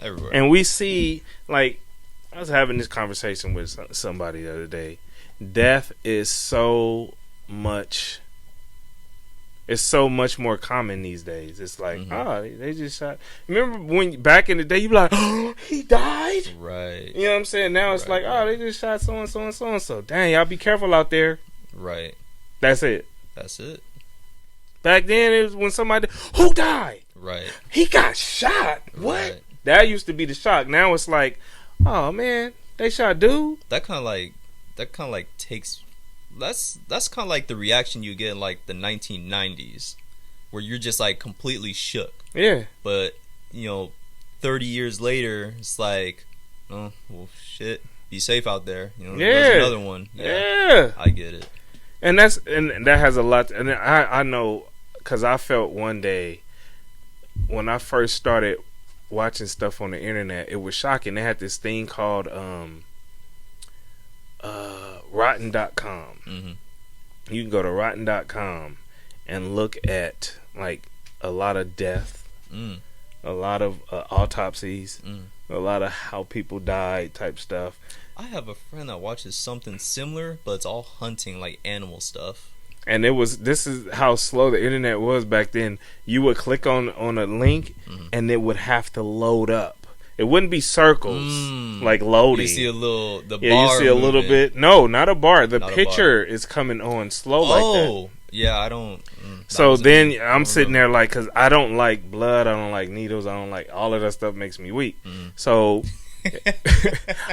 everywhere. And we see, like, I was having this conversation with somebody the other day. Death is so much... It's so much more common these days. It's like, they just shot. Remember when back in the day, you be like, oh, he died? Right. You know what I'm saying? Now it's like, they just shot so and so and so and so. Dang, y'all be careful out there. Right. That's it. Back then, it was when somebody, who died? Right. He got shot? What? Right. That used to be the shock. Now it's like, oh, man, they shot dude? That kind of like takes... That's kind of like the reaction you get in like the 1990s, where you're just like completely shook. Yeah. But 30 years later, it's like, oh well, shit. Be safe out there. There's another one. Yeah. I get it. And that has a lot. And I know because I felt one day when I first started watching stuff on the internet, it was shocking. They had this thing called Rotten.com. Mm-hmm. You can go to Rotten.com and look at like a lot of death, a lot of autopsies, a lot of how people died type stuff. I have a friend that watches something similar, but it's all hunting, like animal stuff. And this is how slow the internet was back then. You would click on a link, and it would have to load up. It wouldn't be circles like loading. You see a little bar. You see a little bit. No, not a bar. The Not a picture is coming on slow like that. Oh, yeah, I don't. So then I'm sitting there like, because I don't like blood, I don't like needles, I don't like all of that stuff makes me weak. So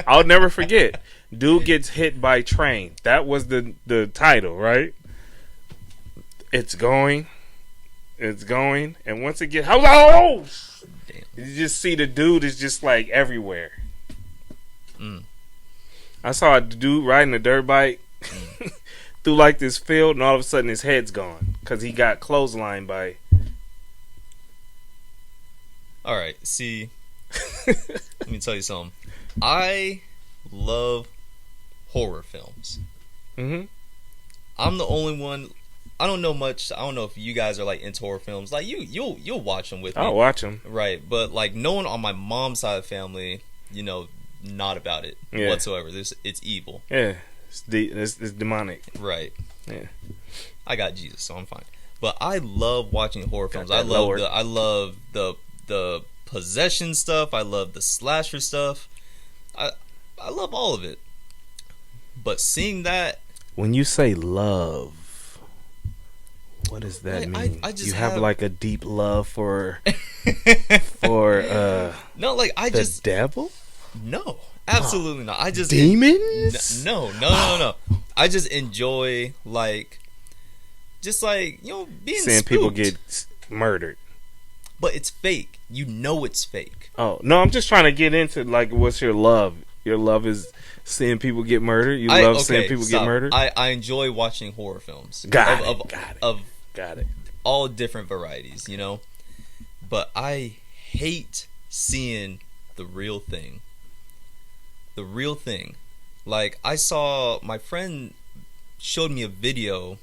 I'll never forget. Dude gets hit by train. That was the title, right? It's going, and once it gets, oh! Damn. You just see the dude is just like everywhere. I saw a dude riding a dirt bike through like this field, and all of a sudden his head's gone because he got clotheslined by. All right, see, let me tell you something. I love horror films. I'm the only one. I don't know much. I don't know if you guys are like into horror films. Like you'll watch them with me. I'll watch them. Right, but like no one on my mom's side of the family, not about it whatsoever. It's evil. Yeah, it's demonic. Right. Yeah. I got Jesus, so I'm fine. But I love watching horror films. I I love the possession stuff. I love the slasher stuff. I love all of it. But seeing that, when you say love, what does that mean? I just you have like a deep love for no, like the devil? No, absolutely not. I just demons? No. I just enjoy being seeing spooked. people get murdered. But it's fake. It's fake. Oh no, I'm just trying to get into like, what's your love? Your love is seeing people get murdered. You love seeing people get murdered. I enjoy watching horror films. Got it. All different varieties, But I hate seeing the real thing. The real thing. Like, I saw, my friend showed me a video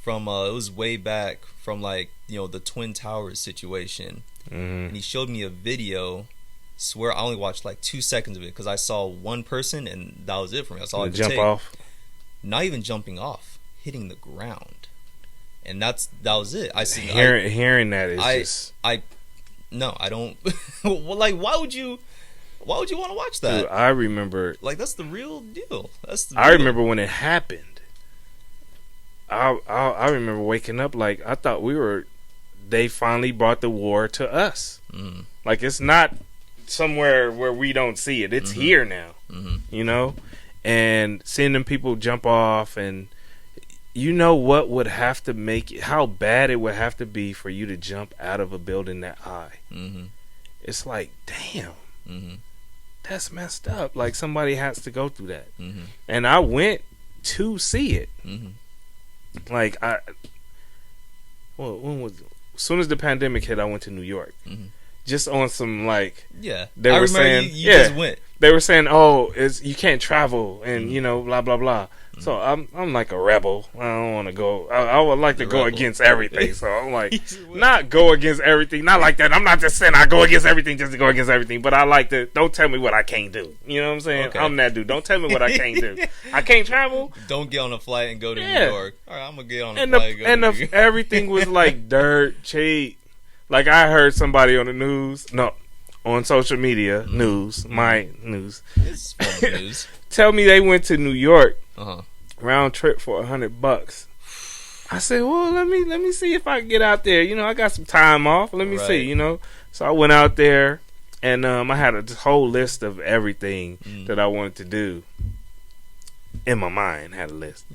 from, it was way back from like, the Twin Towers situation. And he showed me a video. Swear I only watched like 2 seconds of it because I saw one person and that was it for me. That's all I could take. Off. Not even jumping off, hitting the ground. And that was it. Hearing that is no, I don't. Well, like, why would you want to watch that? Dude, I remember. Like, that's the real deal. I remember when it happened. I remember waking up like I thought they finally brought the war to us. Like, it's not somewhere where we don't see it. It's here now. And seeing them people jump off, and what would have to make it, how bad it would have to be for you to jump out of a building that high. It's like, damn. that's messed up. Like somebody has to go through that. Mm-hmm. And I went to see it. Mm-hmm. Like when was as soon as the pandemic hit, I went to New York. Mm-hmm. Just on some like Yeah, they I were remember saying you just went. They were saying, "Oh, you can't travel," and Mm-hmm. you know, blah blah blah. So I'm like a rebel. I don't want to go. I would like to The go rebel. against everything. So I'm like, not go against everything. Not like that. I'm not just saying I go against everything just to go against everything. But I like to. Don't tell me what I can't do. You know what I'm saying? Okay. I'm that dude. Don't tell me what I can't do. I can't travel. Don't get on a flight and go to Yeah. New York. All right, I'm gonna get on a And flight and go to New York. everything was like dirt cheap. Like I heard somebody on the news. No. On social media, news, my news. It's from the news. Tell me they went to New York. Uh-huh. Round trip for $100. I said, well, let me see if I can get out there. You know, I got some time off. Let me see. Right. You know, so I went out there, and I had a whole list of everything that I wanted to do. In my mind, had a list,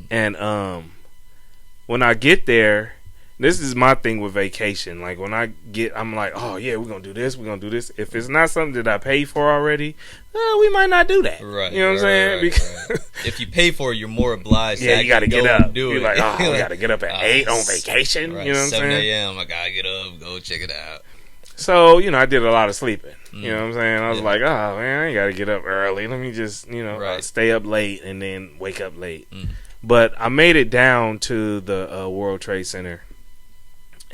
and when I get there, this is my thing with vacation. Like when I'm like, oh yeah, we're gonna do this, we're gonna do this. If it's not something that I paid for already, we might not do that. Right. You know what I'm saying? Because if you pay for it, you're more obliged. yeah, to you gotta actually get go up. and do You're it. like, oh, we gotta get up at 8 on vacation. Right, You know what I'm 7 saying? a.m. I gotta get up, go check it out. So you know, I did a lot of sleeping. You know what I'm saying? I was Yeah. like, oh man, I ain't gotta get up early. Let me just Right. stay up late and then wake up late. Mm. But I made it down to the World Trade Center.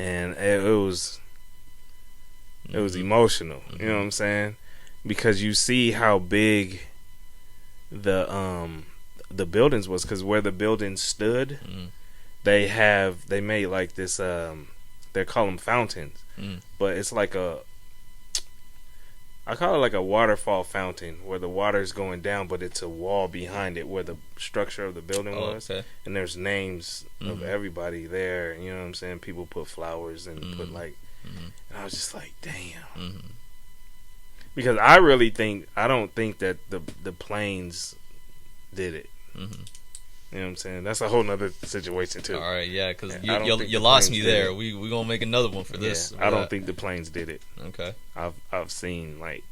And it was emotional, you know what I'm saying? Because you see how big the buildings was, because where the buildings stood, they made like this they call them fountains, but it's like I call it like a waterfall fountain where the water's going down, but it's a wall behind it where the structure of the building was. Okay. And there's names of everybody there. You know what I'm saying? People put flowers and put like, and I was just like, damn. Because I don't think that the planes did it. You know what I'm saying? That's a whole nother situation too. All right, yeah, because I don't think you the lost planes me did there. it. We gonna make another one for this. I don't think the planes did it. Okay. I've seen like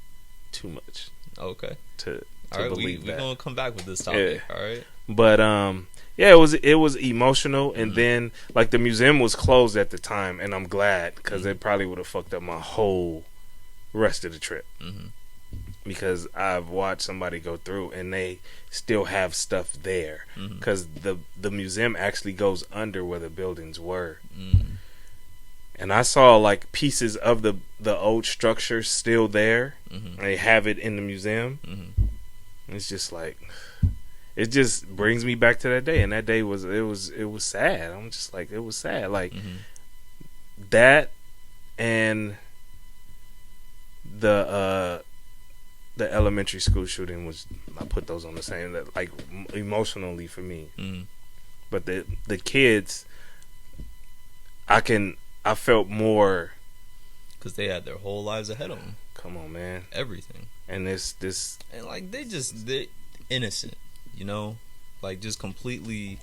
too much Okay. to All right, believe we that. gonna come back with this topic. Yeah. All right. But yeah, it was emotional, and then like the museum was closed at the time, and I'm glad because it probably would have fucked up my whole rest of the trip. Because I've watched somebody go through and they still have stuff there because the museum actually goes under where the buildings were. And I saw like pieces of the old structure still there. They have it in the museum. It's just like, it just brings me back to that day, and that day was sad. I'm just like, it was sad, like that, and the elementary school shooting was, I put those on the same, that like emotionally for me. But the kids, I felt more, because they had their whole lives ahead of them. come on, man, Everything. and this And like they're innocent, you know, like just completely.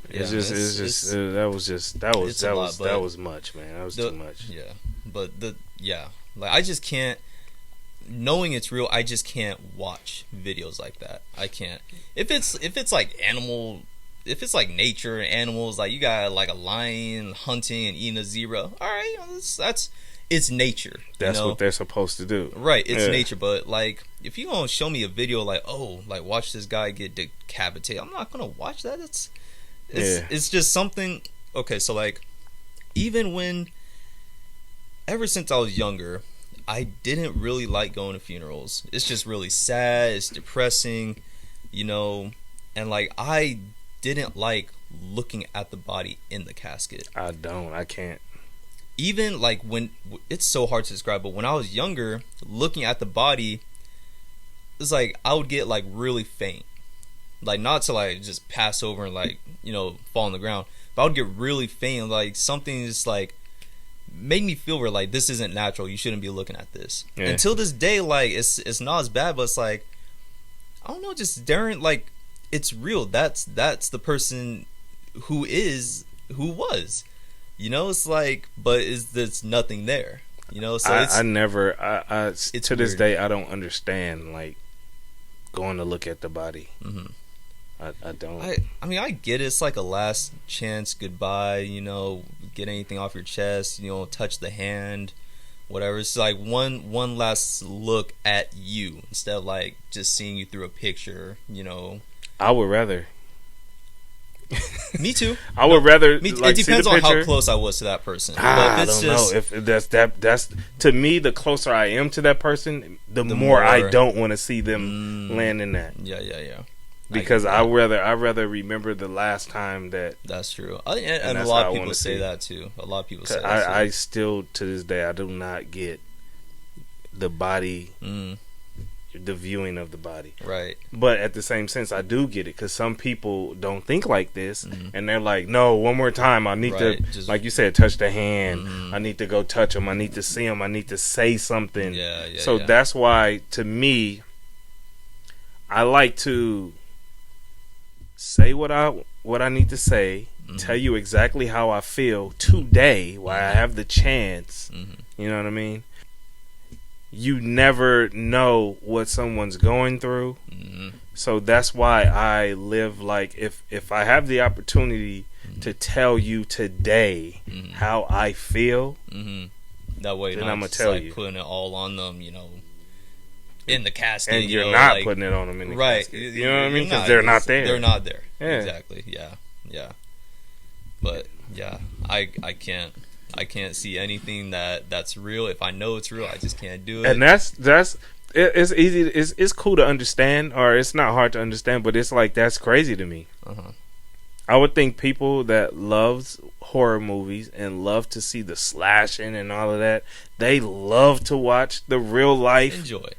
it's Yeah, just that was much, man. That was too much. Yeah, but like I just can't. Knowing it's real, I just can't watch videos like that. I can't. If it's like animal, if it's like nature and animals, like you got like a lion hunting and eating a zebra. All right, you know, that's it's nature. That's you know? what they're supposed to do. Right, it's Yeah. nature. But like, if you gonna show me a video like, oh, like watch this guy get decapitated, I'm not gonna watch that. It's just something. Okay, so like, ever since I was younger, I didn't really like going to funerals. It's just really sad. It's depressing, you know, and like I didn't like looking at the body in the casket. I can't. Even like when it's so hard to describe, but when I was younger, looking at the body, it's like I would get like really faint, like not to like just pass over and like, you know, fall on the ground, but I would get really faint, like something just like made me feel where like this isn't natural. You shouldn't be looking at this. Yeah. Until this day, like it's not as bad, but it's like I don't know, just Darren, like it's real. That's the person who was. You know, it's like, but there's nothing there. You know, so I never. it's to this weird. day, I don't understand like going to look at the body. hmm I don't. I mean, I get it. It's like a last chance goodbye. You know, get anything off your chest. You know, touch the hand, whatever. It's like one last look at you instead of like just seeing you through a picture. You know, I would rather. me too. I would rather. Me, Like, it depends see the on how picture. close I was to that person. But I if it's don't just, know if that's that. That's to me. The closer I am to that person, the The more I more- don't want to see them land in that. yeah. Because I get that. I rather remember the last time that That's true. And a that's lot how I of people wanna say see. that too. A lot of people say that I too. still to this day I do not get the body, Mm, the viewing of the body. right. But at the same sense, I do get it because some people don't think like this, Mhm. and they're like, "No, one more time, I need Right, to, just- like you said, touch the hand. Mhm. I need to go touch them. I need to see them. I need to say something." Yeah. So yeah. that's why, to me, I like to say what I need to say, Mhm. tell you exactly how I feel today, while I have the chance. Mhm. You know what I mean? You never know what someone's going through. Mhm. So that's why I live like if I have the opportunity to tell you today Mhm. how I feel, Mhm. That way, Then not I'ma just, tell like, you. putting it all on them. You know, in the casket. and you you're know, not like, putting it on them in the right. casket. You know what I mean? You're Because they're not it's- there. They're not there. Yeah. Exactly. Yeah. But yeah, I can't see anything that's real. If I know it's real, I just can't do it. And it's easy. It's cool to understand, or it's not hard to understand. But it's like that's crazy to me. Uh-huh. I would think people that loves horror movies and love to see the slashing and all of that, they love to watch the real life. Enjoy.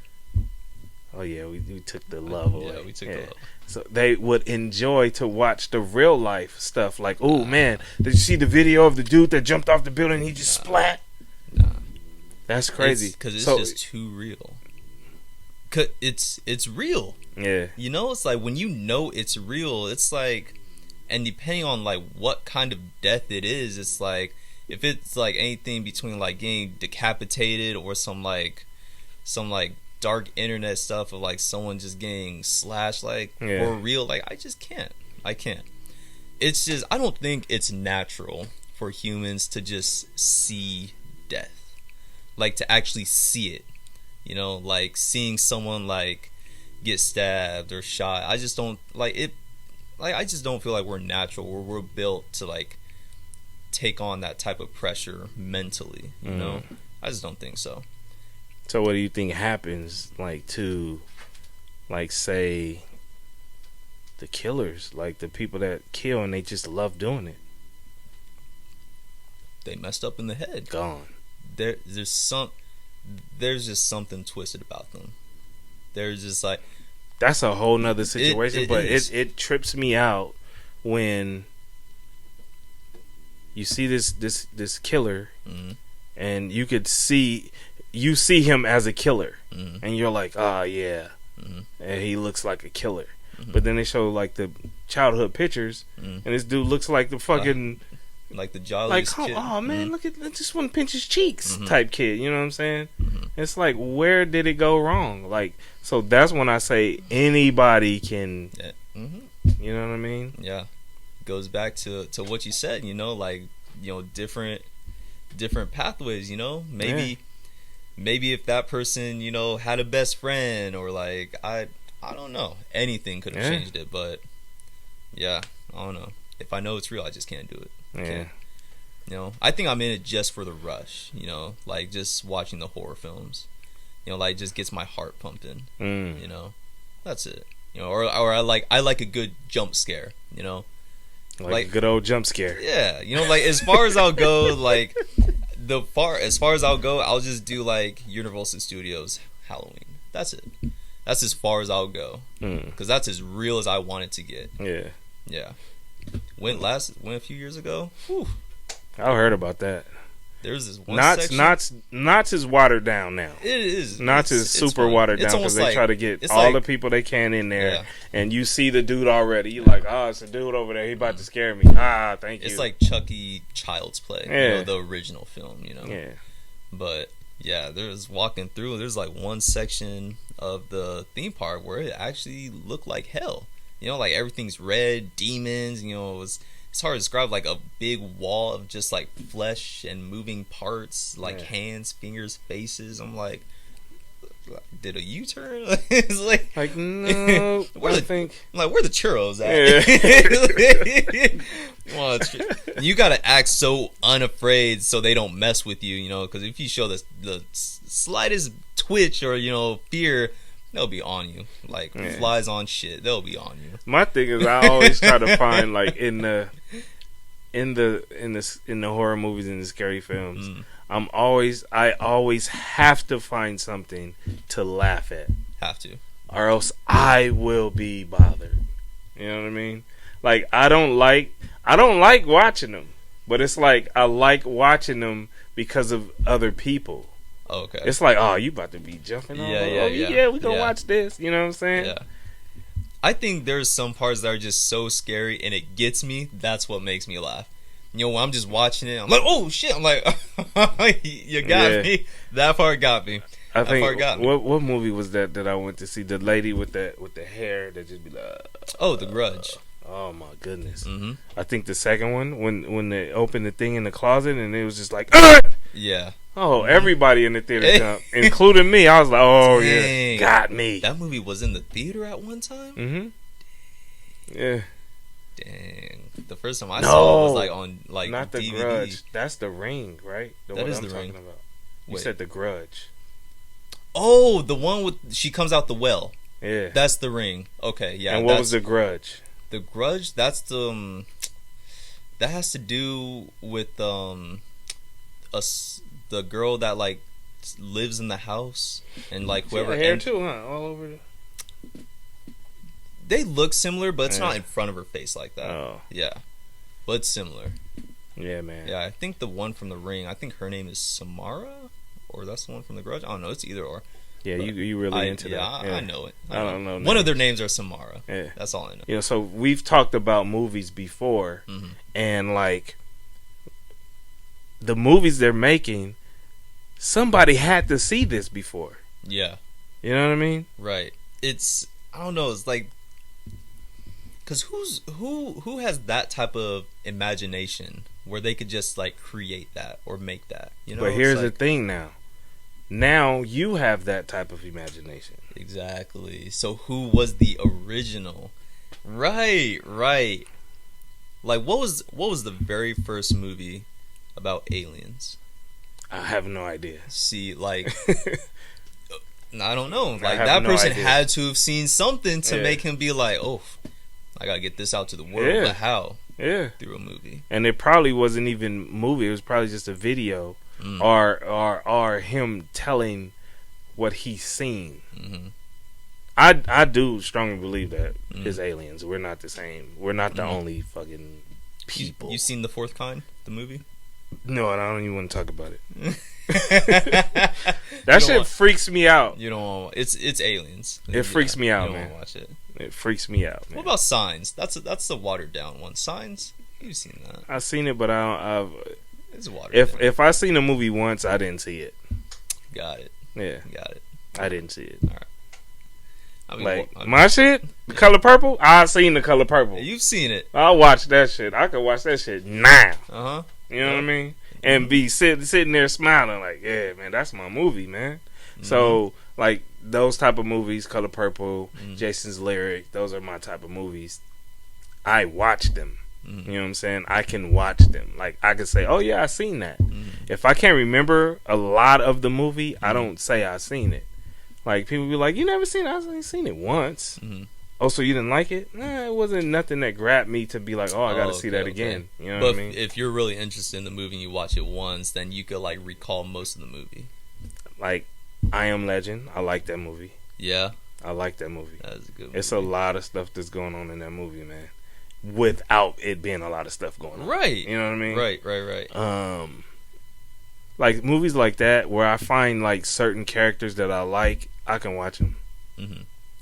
Oh yeah, we took the love away. Yeah, we took the love. So they would enjoy to watch the real life stuff. Like, oh man, did you see the video of the dude that jumped off the building? He just splat. Nah. That's crazy. Because it's So- just too real. 'Cause it's real. Yeah, You know, it's like when you know it's real, it's like, and depending on like what kind of death it is, it's like if it's like anything between like getting decapitated or some like dark internet stuff of like someone just getting slashed like Yeah. for real, like I just can't. I can't. It's just I don't think it's natural for humans to just see death, like to actually see it. You know, like seeing someone like get stabbed or shot. I just don't like it. Like I just don't feel like we're natural. We're built to like take on that type of pressure mentally. You know, I just don't think so. So what do you think happens, like to, like say, the killers, like the people that kill and they just love doing it? They messed up in the head. Gone. There's just something twisted about them. There's just like That's a whole nother situation, it but is. it trips me out when you see this killer mhm, and you see him as a killer mhm, and you're like, oh yeah, mhm, and he looks like a killer. Mhm. But then they show like the childhood pictures mhm. and this dude looks like the fucking like the like, jolliest oh, kid. oh man, Mhm, look at I just want to pinch his cheeks Mhm. type kid. You know what I'm saying? mhm. It's like, where did it go wrong? Like, so that's when I say anybody can. Yeah. Mhm. You know what I mean? Yeah, goes back to what you said. You know, like different pathways. You know, maybe if that person had a best friend or like I don't know, anything could have Yeah. changed it. But yeah, I don't know. If I know it's real, I just can't do it. Yeah. I think I'm in it just for the rush. Like just watching the horror films. Like just gets my heart pumping. Mm. That's it. Or I like a good jump scare. Like a good old jump scare. Yeah, like as far as I'll go, like as far as I'll go, I'll just do like Universal Studios Halloween. That's it. That's as far as I'll go because that's as real as I want it to get. Yeah. Yeah. Went a few years ago. Whew. I heard about that. There's this one Knott's section. Knott's is watered down now. It is. Knott's is It's super fun. watered It's down because almost they like- try to get it's all like- the people they can in there, Yeah. and you see the dude already. You like, oh, it's a dude over there. He about to scare me. Thank you. It's like Chucky Child's Play. Yeah. The original film. yeah, But Yeah, there's walking through. There's like one section of the theme park where it actually looked like hell. You know, like everything's red, demons. You know, it's hard to describe. Like a big wall of just like flesh and moving parts, like hands, fingers, faces. I'm like, did a U-turn? It's like no. where I the, think I'm like, where the churros at? Yeah. Well, you gotta act so unafraid so they don't mess with you, you know, because if you show the slightest twitch or, you know, fear, they'll be on you. Like flies on shit, they'll be on you. My thing is, I always try to find like in the horror movies and the scary films, I always have to find something to laugh at. Have to, or else I will be bothered. You know what I mean? Like I don't like watching them, but it's like I like watching them because of other people. Okay. It's like, oh, you about to be jumping on? Yeah, we gonna watch this. You know what I'm saying? Yeah. I think there's some parts that are just so scary and it gets me. That's what makes me laugh. You know, when I'm just watching it, I'm like, oh shit! I'm like, you got me. That part got me. I think what movie was that I went to see? The lady with the hair that just be like, oh, The Grudge. Oh my goodness! Mm-hmm. I think the second one when they opened the thing in the closet and it was just like, yeah. Oh, everybody in the theater jumped, including me. I was like, oh dang. Yeah, got me. That movie was in the theater at one time. Mm-hmm. Yeah. Dang. The first time I saw it was like on not the DVD. Grudge. That's The Ring, right? That is The Ring. About. You said The Grudge. Oh, the one with she comes out the well. Yeah. That's The Ring. Okay, yeah. And what was The Grudge? The Grudge, that's the that has to do with the girl that like lives in the house and like whoever hair too, huh? All over. They look similar, but it's not in front of her face like that. Oh. Yeah. But it's similar. Yeah, man. Yeah, I think the one from The Ring, I think her name is Samara, or that's the one from The Grudge. I don't know. It's either or. Yeah, you really into that. Yeah, I know it. I don't know. One of their names are Samara. Yeah. That's all I know. You know, so we've talked about movies before, and like the movies they're making, somebody had to see this before. Yeah. You know what I mean? Right. It's, I don't know, it's like, because who has that type of imagination where they could just like create that or make that, you know? But here's the thing now you have that type of imagination. Exactly. So who was the original? Right. Like what was the very first movie about aliens? I have no idea. See, like I don't know. Like that person had to have seen something to make him be like, "Oh, I gotta get this out to the world." Yeah. But how? Yeah. Through a movie. And it probably wasn't even a movie. It was probably just a video, or him telling what he's seen. Mm-hmm. I do strongly believe that it's aliens. We're not the same. We're not the only fucking people. You seen The Fourth Kind, the movie? No, I don't even want to talk about it. That shit freaks me out. You don't want, it's aliens. It freaks me out, you don't man. want to watch it. It freaks me out, man. What about Signs? That's the watered down one. Signs? You've seen that. I've seen it, but it's watered down. If I seen a movie once, I didn't see it. Got it. Yeah. Got it. I didn't see it. All right. I mean, my shit, The Color Purple. I seen The Color Purple. You've seen it. I watched that shit. I could watch that shit now. Uh-huh. You know what I mean? And be sitting there smiling like, yeah, man, that's my movie, man. Mm-hmm. So like those type of movies, Color Purple, Jason's Lyric, those are my type of movies. I watch them. You know what I'm saying? I can watch them. Like I can say, oh yeah, I seen that. If I can't remember a lot of the movie, I don't say I seen it. Like people be like, you never seen it? I only seen it once. Oh, so you didn't like it? Nah, it wasn't nothing that grabbed me to be like, oh, I gotta see that again. You know what I mean? If you're really interested in the movie and you watch it once, then you could like recall most of the movie. Like I Am Legend, I like that movie. Yeah, I like that movie. That is a good movie. It's a lot of stuff that's going on in that movie, man. Without it being a lot of stuff going on. Right. You know what I mean? Right. Like movies like that where I find like certain characters that I like, I can watch them.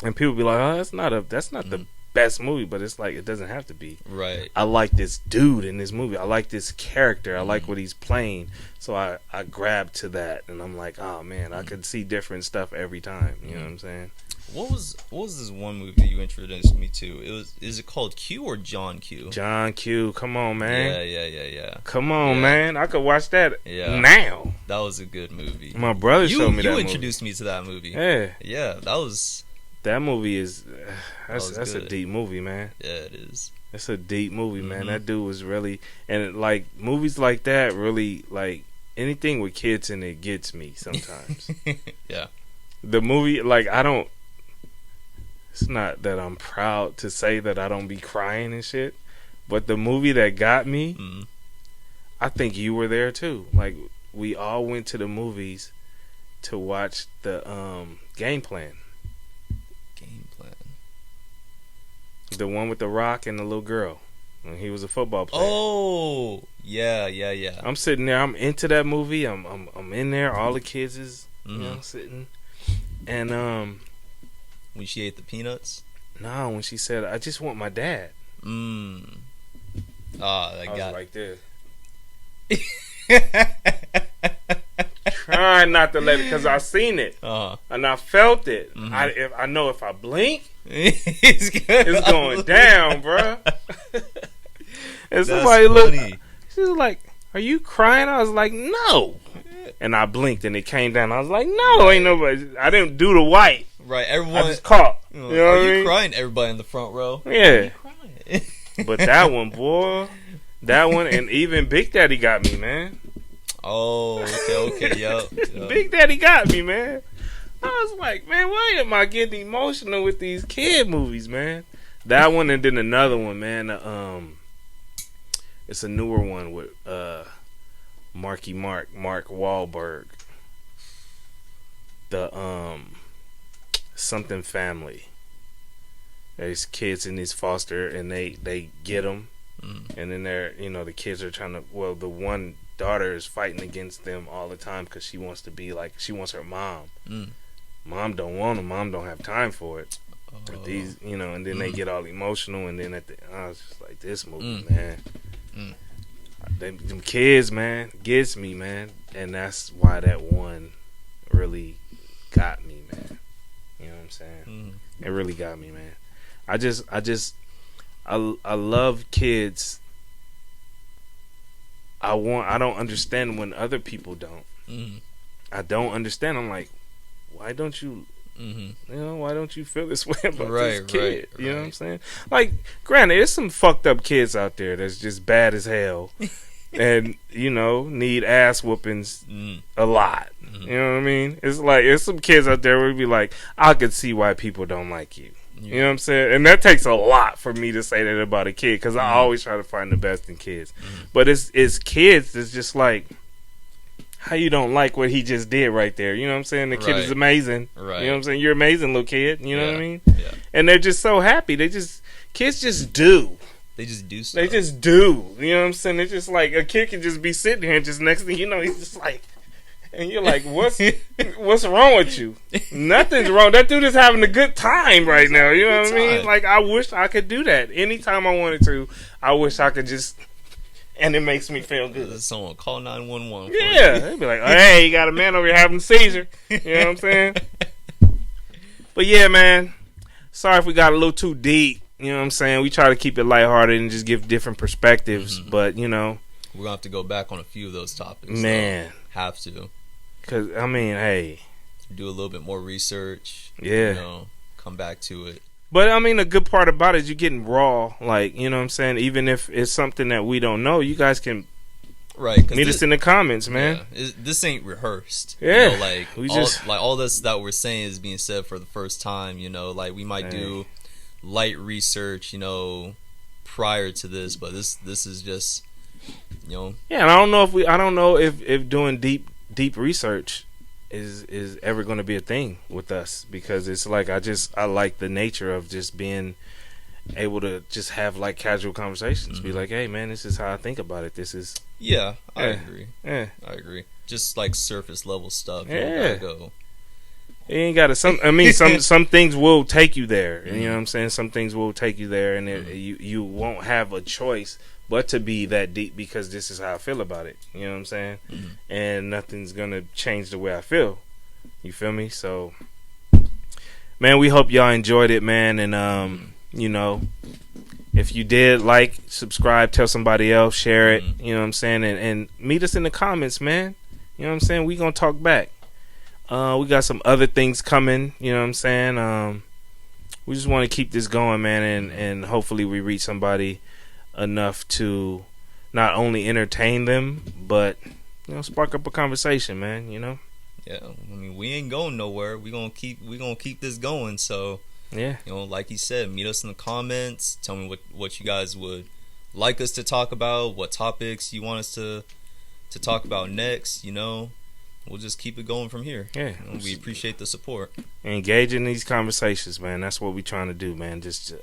And people be like, oh, that's not the best movie, but it's like it doesn't have to be. Right. I like this dude in this movie. I like this character. I like what he's playing. So I grabbed to that, and I'm like, oh man, I could see different stuff every time. You know what I'm saying? What was this one movie that you introduced me to? Is it called Q or John Q? John Q. Come on, man. Yeah. Come on, Yeah. man. I could watch that Yeah. now. That was a good movie. My brother showed me that You movie. introduced me to that movie. Yeah, Yeah, that movie is that's was a good. deep movie, man. Yeah, it is. It's a deep movie, man. Mhm. That dude was really, and like movies like that really, like anything with kids in it gets me sometimes. Yeah. The movie, like I don't. It's not that I'm proud to say that I don't be crying and shit, but the movie that got me, Mm. I think you were there too. Like we all went to the movies to watch the Game Plan, Game Plan. the one with the Rock and the little girl when he was a football player. Oh, yeah. I'm sitting there. I'm into that movie. I'm in there. All the kids is sitting, and When she ate the peanuts. no, when she said, "I just want my dad," Ah, that I was got like this, trying not to let it, because I seen it and I felt it. I know if I blink, it's going down, bruh. And somebody looked. She was like, "Are you crying?" I was like, "No." And I blinked and it came down. I was like, "No, ain't nobody." I didn't do the white. Right, I everyone. just caught. You know Are what I you mean? crying? Everybody in the front row. Yeah. Crying. But that one, boy, that one, and even Big Daddy got me, man. Oh, okay, yep. Big Daddy got me, man. I was like, man, why am I getting emotional with these kid movies, man? That one, and then another one, man. It's a newer one with Mark Wahlberg. The something family. There's kids in these foster, and they get them, and then they're the kids are trying to. Well, the one daughter is fighting against them all the time because she wants to be like she wants her mom. Mom don't want them. Mom don't have time for it. But these, and then they get all emotional, and then I was just like, this movie, man. Them kids, man, gets me, man, and that's why that one really got me, man. You know what I'm saying? It really got me, man. I love kids. I don't understand when other people don't. I don't understand. I'm like, why don't you? Why don't you feel this way about this kid? You know what I'm saying? Like, granted, there's some fucked up kids out there that's just bad as hell, and need ass whoopings a lot. You know what I mean? It's like there's some kids out there where it'd be like, I could see why people don't like you. You know what I'm saying? And that takes a lot for me to say that about a kid, because I always try to find the best in kids. But it's kids that's just like, how you don't like what he just did right there? You know what I'm saying? The kid is amazing. Right. You know what I'm saying? You're amazing, little kid. You know what I mean? Yeah. And they're just so happy. Kids just do. They just do stuff. They just do. You know what I'm saying? It's just like a kid can just be sitting here and just next thing you know, he's just like, and you're like, what's wrong with you? Nothing's wrong. That dude is having a good time right now. You know what I mean? Like, I wish I could do that. Anytime I wanted to, I wish I could just, and it makes me feel good. Someone call 911. Yeah. They'd be like, hey, you got a man over here having a seizure. You know what I'm saying? But yeah, man. Sorry if we got a little too deep. You know what I'm saying? We try to keep it lighthearted and just give different perspectives. But, we're going to have to go back on a few of those topics. Man. So have to. Because, I mean, hey. Do a little bit more research. Yeah. Come back to it. But, I mean, the good part about it is you're getting raw. Like, you know what I'm saying? Even if it's something that we don't know, you guys can meet us in the comments, man. Yeah, this ain't rehearsed. Yeah. All this that we're saying is being said for the first time. Like, we might do light research, prior to this. But this is just, Yeah, and I don't know if doing deep research is ever going to be a thing with us, because it's like I like the nature of just being able to just have like casual conversations. Be like, hey man, this is how I think about it. This is I agree. Yeah, I agree. Just like surface level stuff. Yeah. Go You ain't gotta. Some things will take you there. You know what I'm saying? Some things will take you there, and you won't have a choice but to be that deep because this is how I feel about it. You know what I'm saying? Mm-hmm. And nothing's gonna change the way I feel. You feel me? So, man, we hope y'all enjoyed it, man. And you know, if you did, like, subscribe, tell somebody else, share it. You know what I'm saying? And meet us in the comments, man. You know what I'm saying? We gonna talk back. We got some other things coming, you know what I'm saying? We just want to keep this going, man, and hopefully we reach somebody enough to not only entertain them, but, you know, spark up a conversation, man, you know? Yeah, I mean, we ain't going nowhere. We gonna keep this going, so, yeah. You know, like you said, meet us in the comments. Tell me what you guys would like us to talk about, what topics you want us to talk about next, you know? We'll just keep it going from here. Yeah. You know, we appreciate the support. Engage in these conversations, man. That's what we're trying to do, man. Just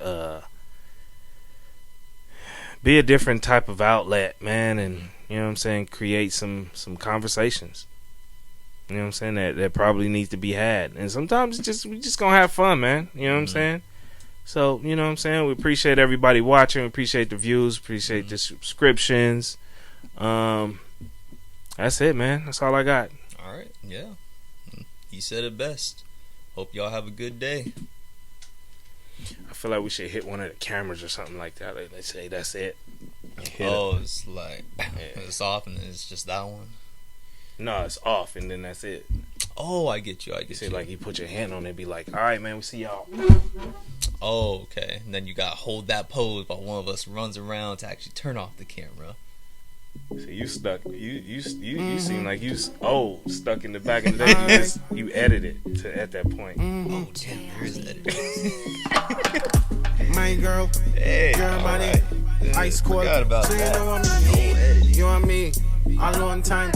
be a different type of outlet, man, and, you know what I'm saying, create some conversations. You know what I'm saying, that probably needs to be had. And sometimes we just gonna have fun, man. You know what I'm saying? So, you know what I'm saying? We appreciate everybody watching. We appreciate the views. Appreciate the subscriptions. That's it, man. That's all I got. All right, yeah. You said it best. Hope y'all have a good day. I feel like we should hit one of the cameras or something like that. Like, let's say that's it. It's like it's off and it's just that one. No, it's off and then that's it. Oh, I get you. You say like you put your hand on it, be like, all right, man, we see y'all. Oh, okay. And then you gotta hold that pose while one of us runs around to actually turn off the camera. So you stuck. You seem like you stuck in the back of the day. You edit it at that point. Oh damn, there is editing. My girl, Hey, girl, money, right. ice cold. Forgot about So you that. know what I mean? You and me, alone time,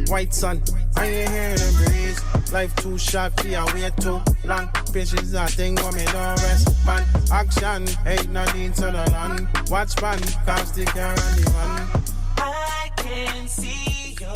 white sun. I ain't hear the breeze. Life too short, fear way too long. Patience a thing, but me don't respond. Action, ain't no need to the land. Watch man, can't stick around the one. I can see your